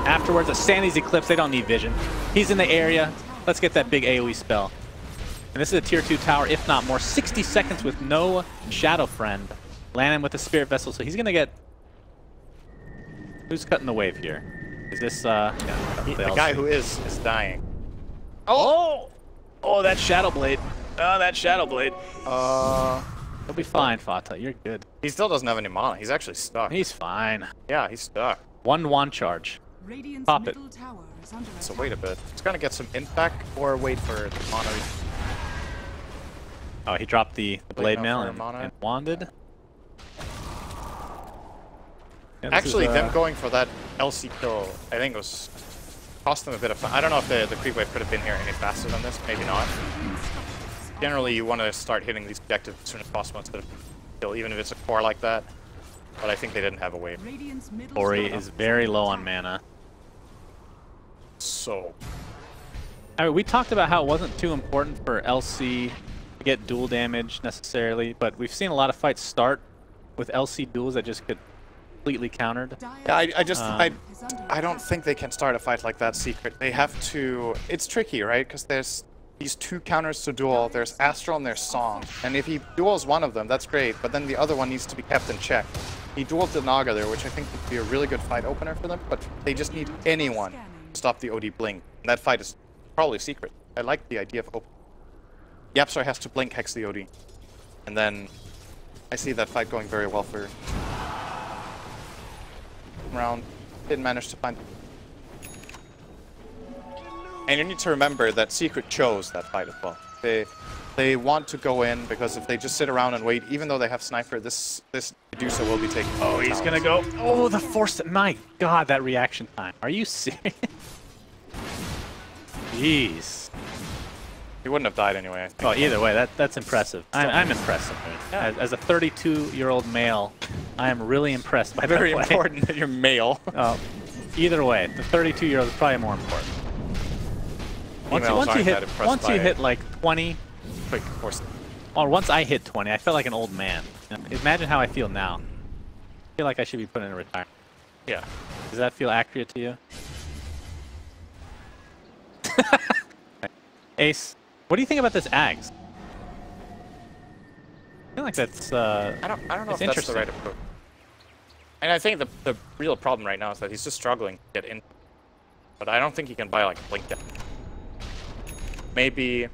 Afterwards, a Sandy's Eclipse. They don't need vision. He's in the area. Let's get that big AoE spell. And this is a tier 2 tower, if not more. 60 seconds with no Shadow Friend. Landing with the Spirit Vessel, so he's going to get... Who's cutting the wave here? Is this, The guy who is dying. Oh! Oh, that Shadow Blade. Oh, that Shadow Blade. He'll be fine, FATA. You're good. He still doesn't have any mana. He's actually stuck. He's fine. Yeah, he's stuck. 1-1 charge. Radiant's Pop it. middle tower is under So attack. wait a bit. He's gonna get some int back or wait for the mana. Oh, he dropped the Blade Mail for and mana. wanded. Yeah, this Actually, is, them going for that LC kill, I think was cost them a bit of fun. I don't know if the creep wave could have been here any faster than this. Maybe not. Generally, you want to start hitting these objectives as soon as possible instead of kill, even if it's a core like that. But I think they didn't have a wave. Radiant's middle Ori tower is very under low on attack. mana. So, I mean, we talked about how it wasn't too important for LC to get dual damage necessarily, but we've seen a lot of fights start with LC duels that just get completely countered. yeah, I just I Is under don't attack. think they can start a fight like that secret. They have to. It's tricky, right? Because there's these 2 counters to duel. There's Astral and there's Song. And if he duels one of them, that's great. But then the other one needs to be kept in check. He dueled the Naga there, which I think would be a really good fight opener for them. But they just need anyone to stop the OD blink. And that fight is probably secret. I like the idea of open. YapzOr has to blink hex the OD. And then I see that fight going very well for round. Didn't manage to find. And you need to remember that Secret chose that fight as well. They want to go in because if they just sit around and wait, even though they have sniper, this Medusa will be taking. Oh, he's gonna go. Oh, the force. My God, that reaction time. Are you serious? Jeez. He wouldn't have died anyway, I think. Oh, either way, that's impressive. I'm impressed. Yeah. As a 32-year-old male, I am really impressed by Very that play. important that you're male. Either way, the 32-year-old is probably more important. Once Females you aren't that hit, impressed once you by hit like 20, quick force. or once I hit 20, I felt like an old man. Imagine how I feel now. I feel like I should be put in retirement. Yeah. Does that feel accurate to you? Ace, what do you think about this Ags? I feel like that's I don't know if that's the right approach. And I think the real problem right now is that he's just struggling to get in. But I don't think he can buy like a blink down. Maybe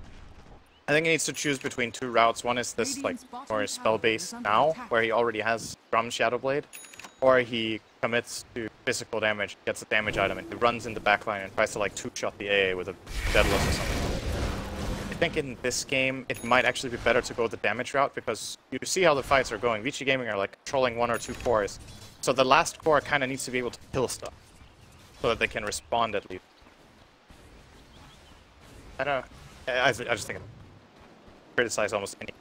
I think he needs to choose between two routes. One is this like more spell base now, where he already has Drum Shadowblade, or he commits to physical damage, gets a damage item, and he runs in the backline and tries to like two-shot the AA with a Deadless or something. I think in this game, it might actually be better to go the damage route, because you see how the fights are going. Vici Gaming are like controlling 1 or 2 cores, so the last core kind of needs to be able to kill stuff, so that they can respond at least. I just think criticize almost any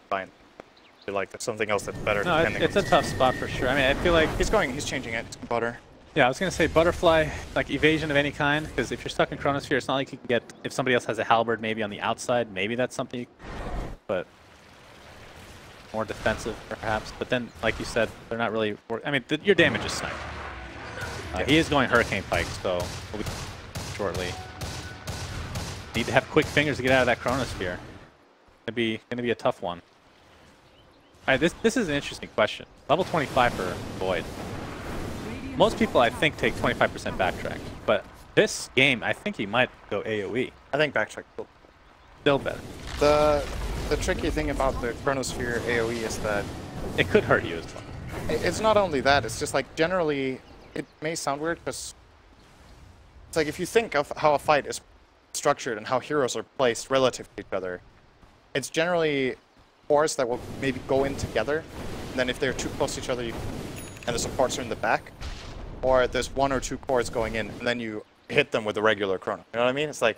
fine. I feel like there's something else that's better. No, it's a tough spot for sure. I mean, I feel like he's changing it to butter. Yeah, I was gonna say butterfly, like evasion of any kind, because if you're stuck in Chronosphere, it's not like you can get, if somebody else has a halberd maybe on the outside, maybe that's something, but more defensive perhaps. But then, like you said, they're not really, I mean, your damage is sniped. He is going Hurricane Pike, so we'll be shortly. Need to have quick fingers to get out of that Chronosphere. Gonna be a tough one. Alright, this is an interesting question. Level 25 for Void. Most people, I think, take 25% backtrack, but this game, I think he might go AoE. I think backtrack Still better. The tricky thing about the Chronosphere AoE is that it could hurt you as well. It's not only that, it's just like generally, it may sound weird, because it's like if you think of how a fight is structured and how heroes are placed relative to each other, it's generally cores that will maybe go in together, and then if they're too close to each other, and the supports are in the back, or there's 1 or 2 cores going in, and then you hit them with a regular chrono. You know what I mean? It's like,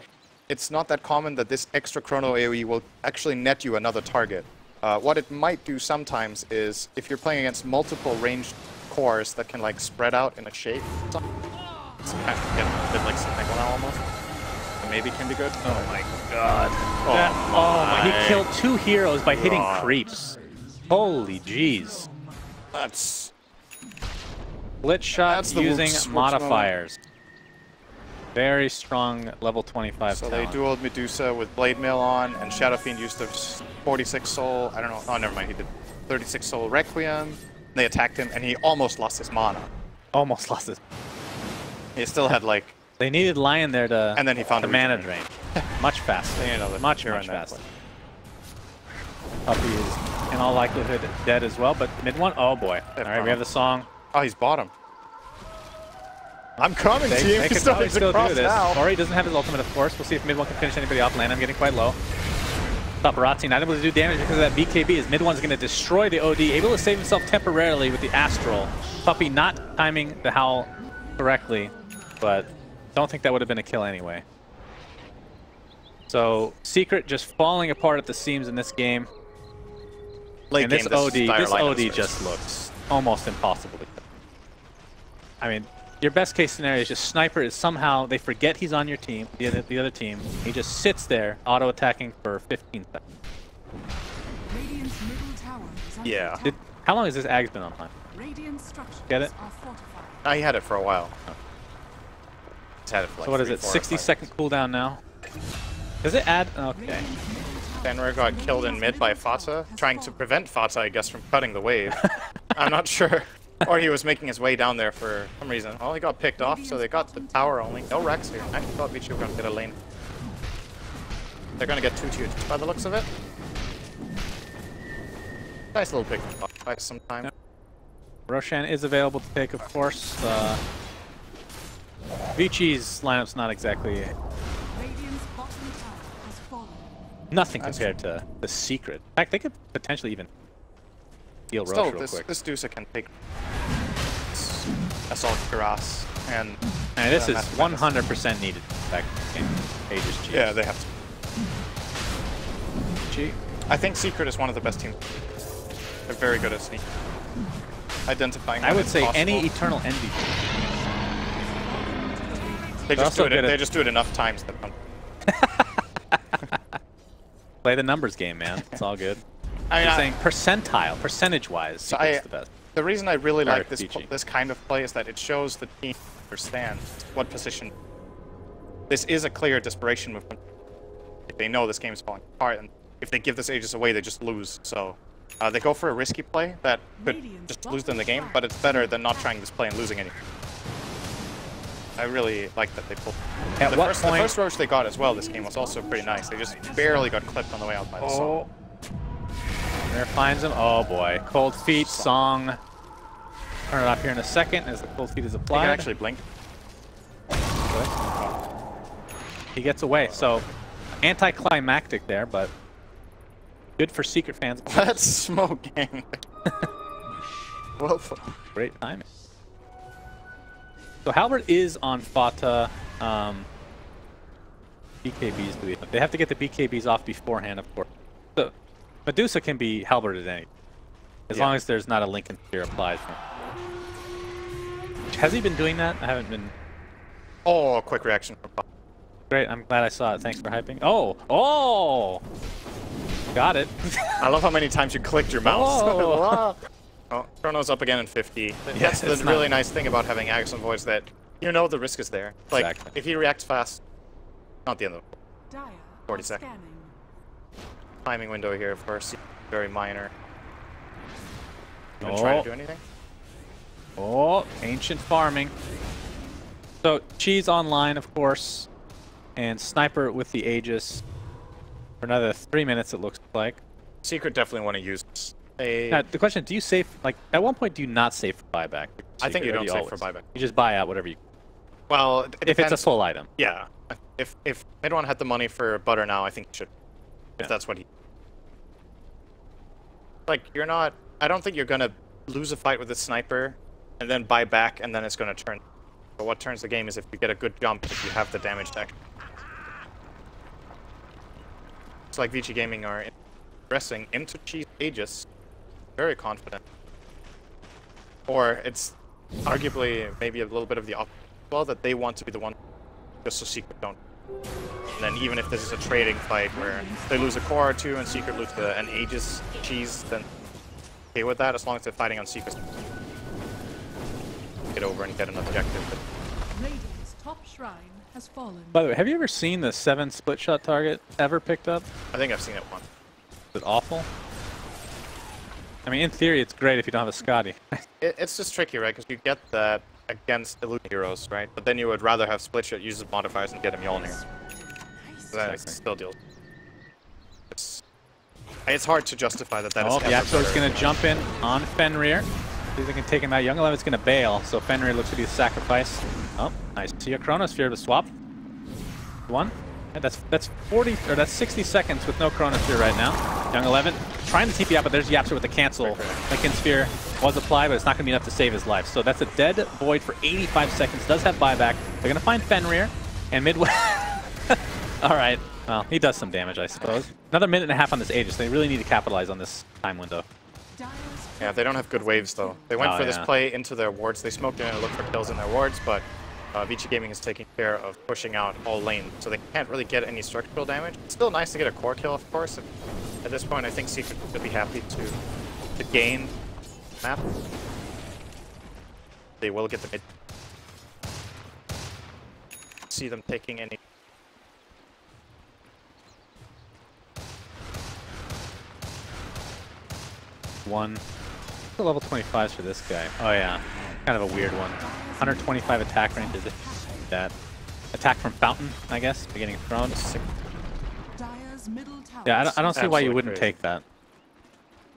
it's not that common that this extra chrono AoE will actually net you another target. What it might do sometimes is, if you're playing against multiple ranged cores that can like spread out in a shape, it's kind of get a bit like Sigma almost. So maybe can be good. Oh my god. Oh my, he killed 2 heroes by hitting creeps. Holy jeez. That's... Split shot using modifiers. Very strong level 25 So talent. they dueled Medusa with Blade Mail on, and Shadow Fiend used the 46 soul, I don't know, oh never mind, he did 36 soul Requiem. They attacked him, and he almost lost his mana. Almost lost his... He still had like... They needed Lion there to... And then he found the mana drain. Much faster. Much faster. Puppey is in all likelihood dead as well, but mid one, oh boy. Alright, we have the song. Oh, he's bottom. I'm coming, team. He's still do this. Ori doesn't have his ultimate, of course. We'll see if mid one can finish anybody off lane. I'm getting quite low. Paparazzi not able to do damage because of that BKB, as mid one's going to destroy the OD. Able to save himself temporarily with the Astral. Puppey not timing the Howl correctly, but don't think that would have been a kill anyway. So Secret just falling apart at the seams in this game. Late and this game, OD just looks almost impossible to kill. I mean, your best case scenario is just Sniper is somehow, they forget he's on your team, the other team. He just sits there, auto-attacking for 15 seconds. Yeah. How long has this Ag's been online? Get it? I had it for a while. It's had it for like so what is it, 60-second cooldown now? Does it add? Okay. Fenrir got killed in mid by FATA, trying to prevent FATA, I guess, from cutting the wave. I'm not sure. Or he was making his way down there for some reason. Well, he got picked off, so they got the tower only. No Rex here. I thought Vici were going to get a lane. They're going to get 2-2 by the looks of it. Nice little pick by some time. Yep. Roshan is available to take, of course. Vici's lineup's not exactly... Nothing compared to the Secret. In fact, they could potentially even steal Roche real quick. This Dusa can take Assault Kuras, and this is 100% needed back in Aegis G. Yeah, they have to. G. I think Secret is one of the best teams. They're very good at sneak. Identifying. I would say any Eternal Envy. They just do it enough times that. Play the numbers game, man. It's all good. I'm saying percentile, percentage-wise, so the best. The reason I really like this kind of play is that it shows the team understand what position. This is a clear desperation movement. They know this game's falling apart, and if they give this Aegis away, they just lose. So they go for a risky play that could just lose them the game, but it's better than not trying this play and losing anything. I really like that they pulled. At what point? The first Roach they got as well this game was also pretty nice. They just barely got clipped on the way out by the Song. There finds him. Oh boy. Cold Feet, Song. Turn it off here in a second as the Cold Feet is applied. He can actually blink. He gets away. So anticlimactic there, but good for Secret fans. Let's smoke, gang. Well, great timing. So Halberd is on FATA. BKBs, do they have to get the BKBs off beforehand, of course. So Medusa can be Halberded any, as long as there's not a Lincoln Sphere applied. Has he been doing that? I haven't been. Oh, quick reaction from Puppey. Great, I'm glad I saw it. Thanks for hyping. Oh, oh, got it. I love how many times you clicked your mouse. Oh, Chrono's up again in 50. Yes, that's the really nice thing about having Axe on Voice, that you know the risk is there. Like, exactly. If he reacts fast, not the end of the 40 seconds. Timing window here for very minor. Even try to do anything? Oh, ancient farming. So Cheese online, of course, and Sniper with the Aegis for another 3 minutes, it looks like. Secret definitely want to use this. Now, the question, do you save, like, at one point do you not save for buyback? I think you don't save for buyback. You just buy out whatever you... Well, if it's a full item. Yeah. If Mid1 had the money for Butter now, I think you should. If that's what he... Like, you're not... I don't think you're going to lose a fight with a Sniper and then buy back and then it's going to turn. But what turns the game is if you get a good jump, if you have the damage deck. It's like Vici Gaming are progressing into Cheese Aegis. Very confident. Or it's arguably maybe a little bit of the opposite as well, that they want to be the one just so Secret don't. And then even if this is a trading fight where they lose a core or two and Secret lose an Aegis Cheese, then okay with that as long as they're fighting on Secret. Get over and get an objective. Radiant's top shrine has fallen. By the way, have you ever seen the 7 split shot target ever picked up? I think I've seen it once. Is it awful? I mean, in theory, it's great if you don't have a Scotty. It's just tricky, right? Because you get that against elite heroes, right? But then you would rather have split shot, use the modifiers, and get a Mjolnir. So that still deals. It's hard to justify that. Oh, YapzOr's going to jump in on Fenrir. See if they can take him out. Young Eleven's going to bail, so Fenrir looks to be the sacrifice. Oh, nice. See a Chronosphere to swap. One. Yeah, that's 40 or that's 60 seconds with no Chronosphere right now. Young 11 trying to TP out, but there's YapzOr with the cancel. Lincoln Sphere was applied, but it's not going to be enough to save his life. So that's a dead Void for 85 seconds. Does have buyback. They're going to find Fenrir and midway. All right. Well, he does some damage, I suppose. Another minute and a half on this Aegis. They really need to capitalize on this time window. Yeah, they don't have good waves though. They went for this play into their wards. They smoked in and looked for kills in their wards, but Vici Gaming is taking care of pushing out all lane, so they can't really get any structural damage. It's still nice to get a core kill, of course. At this point, I think Secret should be happy to gain map. They will get the mid. See them taking any. One. The level 25s for this guy. Oh yeah, kind of a weird one. 125 attack range is that. Attack from Fountain, I guess, beginning of Throne. Yeah, I don't see why you wouldn't take that.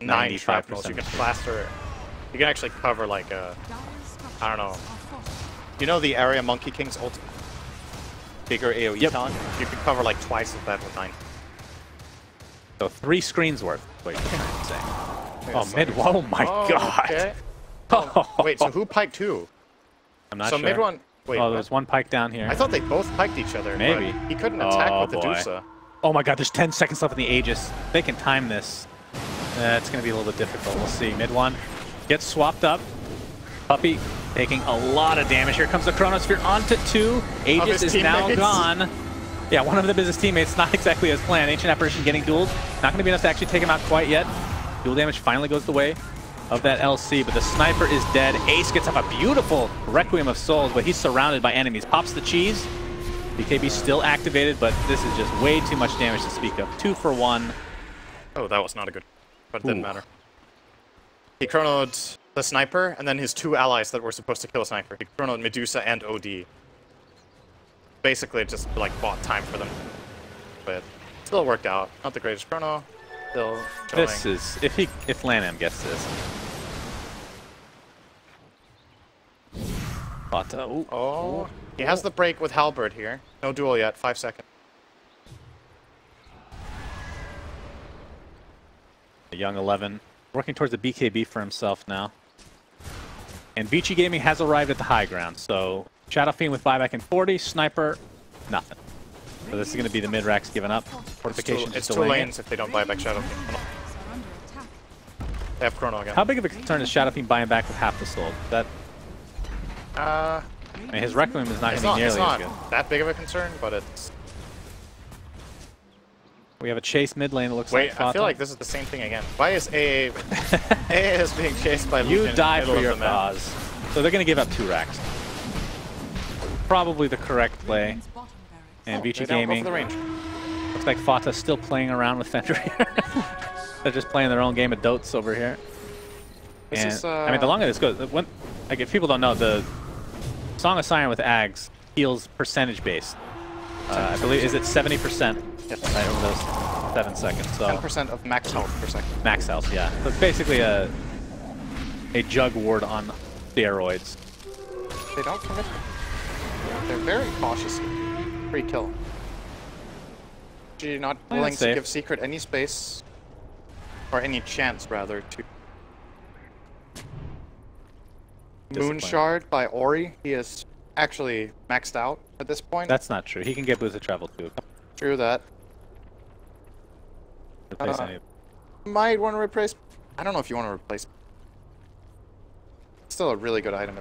95%. You can plaster. You can actually cover like a. I don't know. You know the area Monkey King's ult? Bigger AoE talent? You can cover like twice of that with 9. So 3 screens worth. Wait, what can I say? Oh, mid. Oh my god. Okay. Oh, wait, so who piked who? I'm not sure. So mid one. Wait, oh, there's one pike down here. I thought they both piked each other. Maybe. But he couldn't attack with the Dusa. Oh my god, there's 10 seconds left in the Aegis. They can time this. It's going to be a little bit difficult. We'll see. Mid one gets swapped up. Puppey taking a lot of damage. Here comes the Chronosphere onto 2. Aegis is now gone. Yeah, one of the business teammates, not exactly as planned. Ancient Apparition getting dueled. Not going to be enough to actually take him out quite yet. Dual damage finally goes the way of that LC, but the Sniper is dead. Ace gets up a beautiful Requiem of Souls, but he's surrounded by enemies. Pops the cheese. BKB still activated, but this is just way too much damage to speak of. 2 for 1. Oh, that was not a good, but it didn't matter. He chronoed the sniper, and then his 2 allies that were supposed to kill a sniper. He chronoed Medusa and OD. Basically, just like bought time for them, but still worked out. Not the greatest chrono. Still showing. This is if Lanham gets this. FATA. Ooh. Oh, he has the break with Halberd here. No duel yet. 5 seconds. The young 11 working towards a BKB for himself now. And Vici Gaming has arrived at the high ground. So Shadow Fiend with buyback in 40, Sniper, nothing. So this is going to be the mid-racks given up. Fortification It's 2 lanes if they don't buy back Shadow Fiend. They have Chrono again. How big of a concern is Shadow Fiend buying back with half the soul? That I mean, his Requiem is not going to be nearly as good. That big of a concern, but it's... We have a chase mid lane that looks Wait, like FATA. I feel like this is the same thing again. Why is AA... AA is being chased by Legion. You die in the for middle your of the map. cause. So they're going to give up 2 racks. Probably the correct play. And Vici They don't go Gaming, for the range. looks like FATA's still playing around with Fender here. They're just playing their own game of Dotes over here. This And, is, I mean, the longer this goes, like if people don't know, the Song of Siren with Ags heals percentage based. I believe, is it 70%? Yes. Right, over those 7 seconds. So 10% of max health per second. max health, yeah. So it's basically a jug ward on steroids. They don't commit. They're very cautious. Free kill. You're not Playing willing it to safe. give Secret any space, or any chance rather, to Moon Shard by Ori. He is actually maxed out at this point. That's not true. He can get boots of travel too. True that. Replace any. Might want to replace. I don't know if you want to replace. Still a really good item.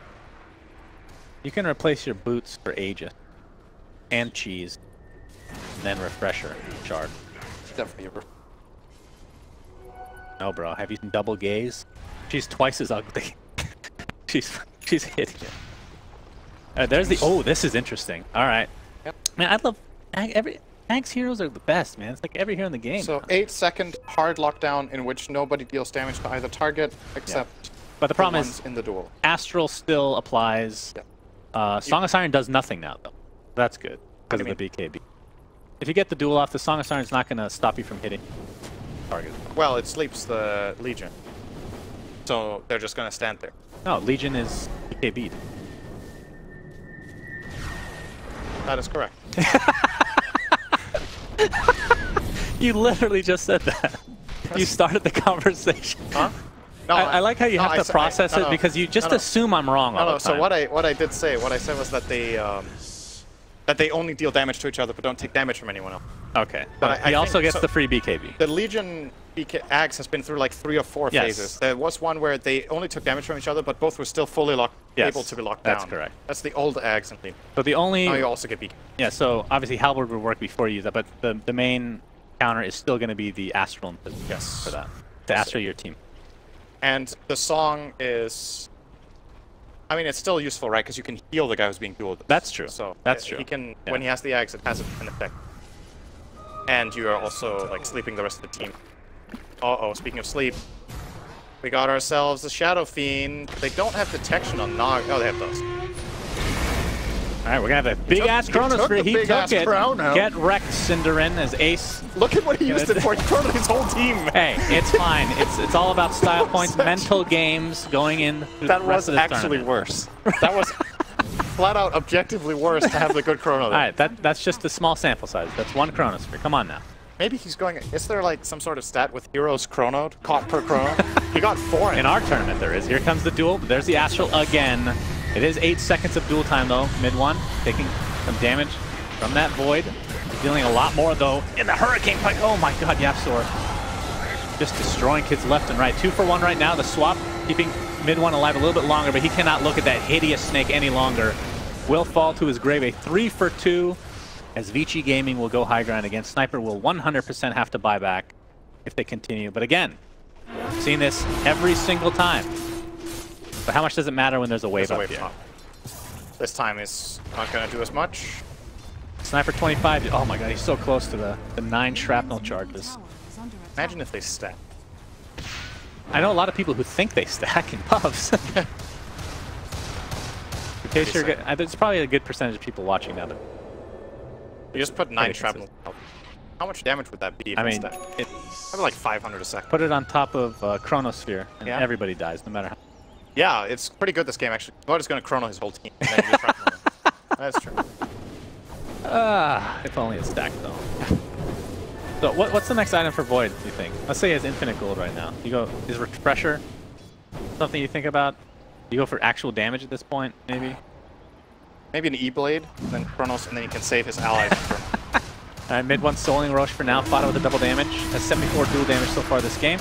You can replace your boots for Aegis and cheese, and then refresher shard. Definitely. No, bro. Have you seen Double Gaze? She's twice as ugly. she's hideous. There's the. Oh, this is interesting. All right. Yep. Man, I love Ag's heroes are the best, man. It's like every hero in the game. So 8-second hard lockdown in which nobody deals damage to either target except but the problem ones is in the duel. Astral still applies. Yep. Song of Siren does nothing now, though. That's good because of the BKB. If you get the duel off, the Song of Siren is not going to stop you from hitting target. Well, it sleeps the Legion, so they're just going to stand there. No, Legion is BKB'd. That is correct. You literally just said that. You started the conversation. Huh? No, I like how you have to process it no, because you just assume I'm wrong all the So time. what I did say, what I said was that they only deal damage to each other but don't take damage from anyone else. Okay, But but he also think- gets so- the free BKB. The Legion Axe has been through like 3 or 4 Yes. phases. There was one where they only took damage from each other, but both were still fully able to be locked down. That's correct. That's the old Axe and Legion. But the only Now you also get BKB. yeah, so obviously Halberd would work before you use that, but the main counter is still going to be the Astral Imprisonment Yes. for that to Astral your team. And the song is... I mean, it's still useful, right? Because you can heal the guy who's being dueled. That's true. So That's true. He can, Yeah. when he has the axe, it has an effect. And you are also like sleeping the rest of the team. Uh-oh, speaking of sleep, we got ourselves a Shadow Fiend. They don't have detection on Nog. Oh, they have those. All right, we're gonna have a big ass he Chronos took for the he big-ass took it. Chrono. Get wrecked, Cinderin, as Ace. Look at what he used it for. He chronoed his whole team. Hey, it's fine. It's all about style points, mental games going in. Through That the rest was of this actually tournament. worse. That was flat out objectively worse to have the good Chrono. All right, that's just a small sample size. That's one Chronosphere. Come on now. Maybe he's going... Is there like some sort of stat with heroes chronoed? Caught per chrono? He got 4 In our tournament, there is. Here comes the duel. There's the Astral again. It is 8 seconds of duel time, though. Mid one, taking some damage from that Void. Dealing a lot more, though, in the Hurricane fight. Oh my god, YapzOr. Just destroying kids left and right. 2 for 1 right now. The swap keeping mid one alive a little bit longer, but he cannot look at that hideous snake any longer. Will fall to his grave. A 3 for 2. As Vici Gaming will go high ground again. Sniper will 100% have to buy back if they continue. But again, we've seen this every single time. But how much does it matter when there's a wave up here? This time is not going to do as much. Sniper 25. Oh my god, he's so close to the 9 shrapnel charges. Imagine if they stack. I know a lot of people who think they stack in pubs. In case you're good, there's probably a good percentage of people watching now. You just put 9 shrapnel. How much damage would that be? If I mean, probably like 500 a second. Put it on top of Chronosphere, and everybody dies, no matter how. Yeah, it's pretty good this game actually. Bo1 is going to chrono his whole team. And then that's true. If only it's stacked though. So what's the next item for Void, do you think? Let's say he has infinite gold right now. You go, is Refresher something you think about? You go for actual damage at this point, maybe? Maybe an E-Blade, then Chronos, and then he can save his allies. Alright, mid one Soling Roche for now. FATA with a double damage. Has 74 dual damage so far this game.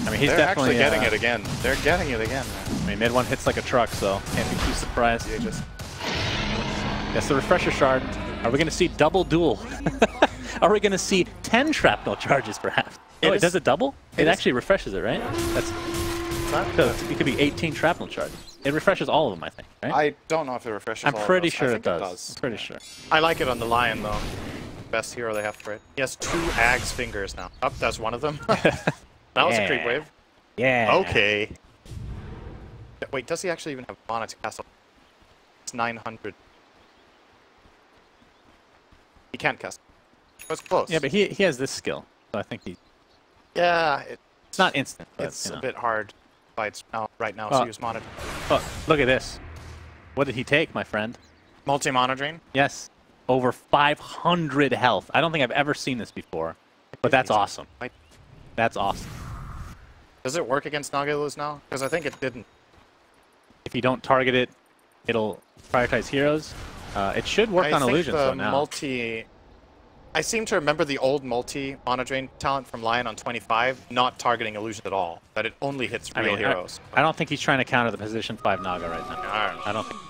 I mean, he's definitely actually getting it again. They're getting it again. I mean, mid one hits like a truck, so can't be too surprised. Yes, the Refresher Shard. Are we going to see double duel? Are we going to see 10 shrapnel charges, perhaps? Oh, it does it double? It actually refreshes it, right? That's it could be 18 shrapnel charges. It refreshes all of them, I think, right? I don't know if it refreshes I'm all pretty of those. sure I it think does. I'm pretty sure. I like it on the Lion, though. Best hero they have for it. He has 2 Ags fingers now. Oh, that's one of them. That was a creep wave. Yeah. Okay. Wait, does he actually even have mana to cast? It's 900. He can't cast. It was close. Yeah, but he has this skill, so I think he. Yeah, it's not instant. But, it's a bit hard fights right now to use mana. Oh, look at this. What did he take, my friend? Multi-mana drain? Yes. Over 500 health. I don't think I've ever seen this before, but that's awesome. That's awesome. Does it work against Nautilus now? Because I think it didn't. If you don't target it, it'll prioritize heroes. It should work on illusions though now. I seem to remember the old multi-mana drain talent from Lion on 25 not targeting illusion at all. That it only hits real heroes. I don't think he's trying to counter the position 5 Naga right now. I don't think.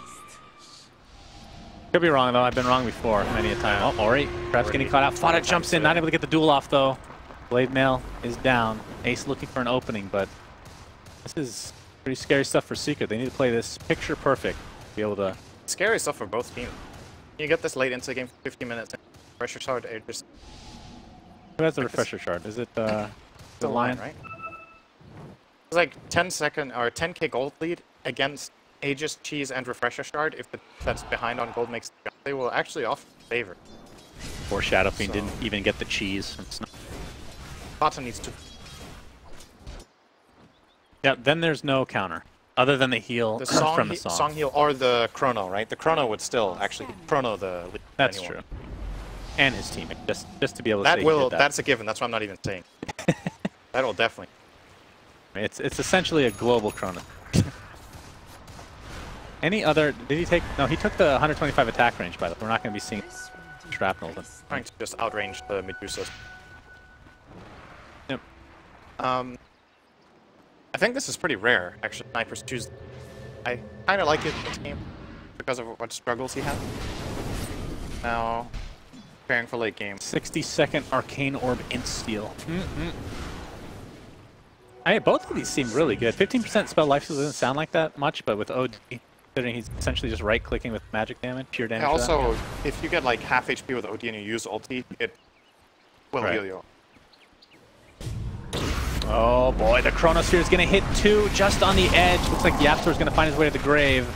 Could be wrong though. I've been wrong before many a time. Oh, Ori perhaps getting caught out. FATA jumps in, not able to get the duel off though. Blade Mail is down. Ace looking for an opening, but this is pretty scary stuff for Secret. They need to play this picture perfect to be able to. Scary stuff for both teams. You get this late into the game for 50 minutes. Refresher Shard. Who has the Refresher Shard? Is it the Lion? Right? It's like 10-second or 10k gold lead against Aegis, Cheese, and Refresher Shard. If that's behind on gold makes they will actually offer favor. Poor Shadow Fiend didn't even get the cheese. FATA needs to. Yeah, then there's no counter. Other than the heal from the song heal or the chrono, right? The chrono would still actually chrono the lead. That's true. And his team, just to be able to say that's a given. That's what I'm not even saying. That will definitely. It's essentially a global chrono. Any other? Did he take? No, he took the 125 attack range. By the way, we're not going to be seeing shrapnel. Trying to just outrange the Medusas. Yep. I think this is pretty rare, actually. Snipers choose. I kind of like it in this game because of what struggles he had. Now, preparing for late game. 60-second Arcane Orb Insta-Steal. Both of these seem really good. 15% spell life steal doesn't sound like that much, but with OD, considering he's essentially just right-clicking with magic damage, pure damage. Yeah, also, if you get like half HP with OD and you use ulti, it will heal you. Oh boy, the Chronosphere is going to hit 2 just on the edge. Looks like YapzOr is going to find his way to the grave.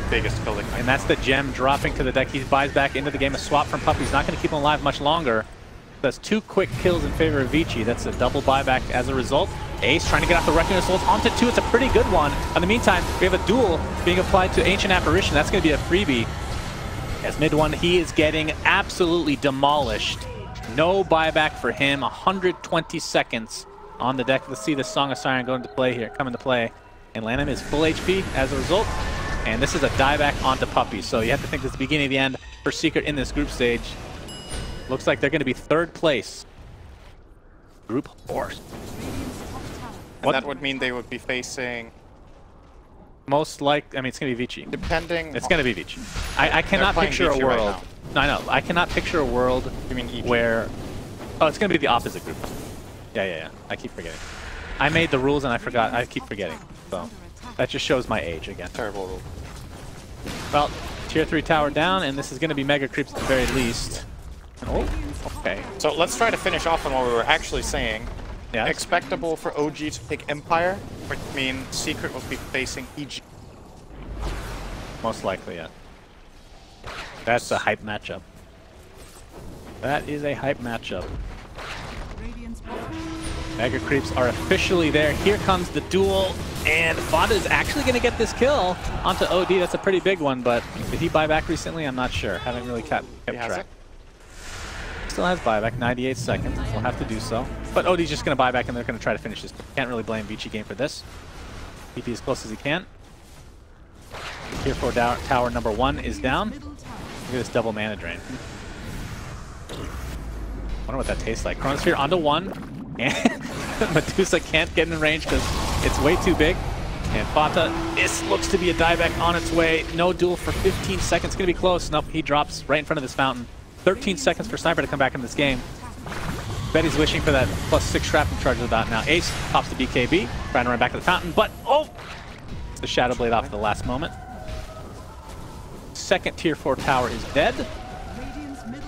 Biggest killing. And that's the gem dropping to the deck. He buys back into the game. A swap from Puppey. He's not going to keep him alive much longer. That's 2 quick kills in favor of Vici. That's a double buyback as a result. Ace trying to get off the Reckoning of Souls onto 2. It's a pretty good one. In the meantime, we have a duel being applied to Ancient Apparition. That's going to be a freebie. As mid one, he is getting absolutely demolished. No buyback for him. 120 seconds on the deck. Let's see the Song of Siren come into play. And land him is full HP as a result. And this is a dieback onto Puppey. So you have to think this is the beginning of the end for Secret in this group stage. Looks like they're going to be 3rd place. Group 4. And that would mean they would be facing... Most like, I mean, it's going to be Vici. Depending... It's going to be Vici. I cannot picture a world... No, I know. I cannot picture a world where... Oh, it's going to be the opposite group. Yeah. I keep forgetting. I made the rules and I forgot. I keep forgetting. So that just shows my age again. Terrible rule. Well, tier 3 tower down, and this is going to be mega creeps at the very least. Oh, okay. So let's try to finish off on what we were actually saying. Yeah. Expectable for OG to pick Empire, which means Secret will be facing EG. Most likely, yeah. That's a hype matchup. That is a hype matchup. Mega creeps are officially there. Here comes the duel, and FATA is actually going to get this kill onto OD. That's a pretty big one, but did he buy back recently? I'm not sure. Haven't really kept track. Still has buyback, 98 seconds. We'll have to do so. But OD's just going to buy back, and they're going to try to finish this. Can't really blame Vici game for this. PP as close as he can. Tier 4 tower number 1 is down. Look at this double mana drain. Wonder what that tastes like. Chronosphere onto 1, and Medusa can't get in range because it's way too big. And FATA, this looks to be a dieback on its way. No duel for 15 seconds. Gonna be close. Nope, he drops right in front of this fountain. 13 seconds for Sniper to come back in this game. Betty's wishing for that +6 shrapnel charge of that now. Ace pops the BKB, trying to run back to the fountain, but oh! The Shadow Blade off at the last moment. Second tier 4 tower is dead.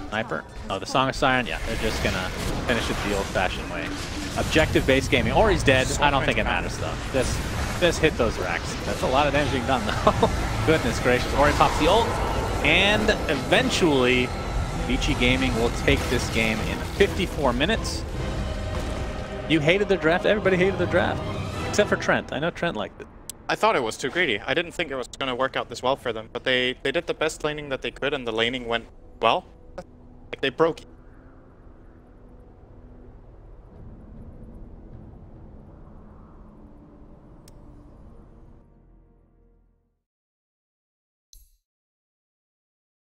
Sniper. Oh, the Song of Siren? Yeah, they're just gonna finish it the old-fashioned way. Objective base gaming. Or he's dead. I don't think it matters, though. This hit those racks. That's a lot of damage being done, though. Goodness gracious. Ori pops the ult. And eventually, Vici Gaming will take this game in 54 minutes. You hated the draft. Everybody hated the draft. Except for Trent. I know Trent liked it. I thought it was too greedy. I didn't think it was going to work out this well for them, but they did the best laning that they could, and the laning went well. Like, they broke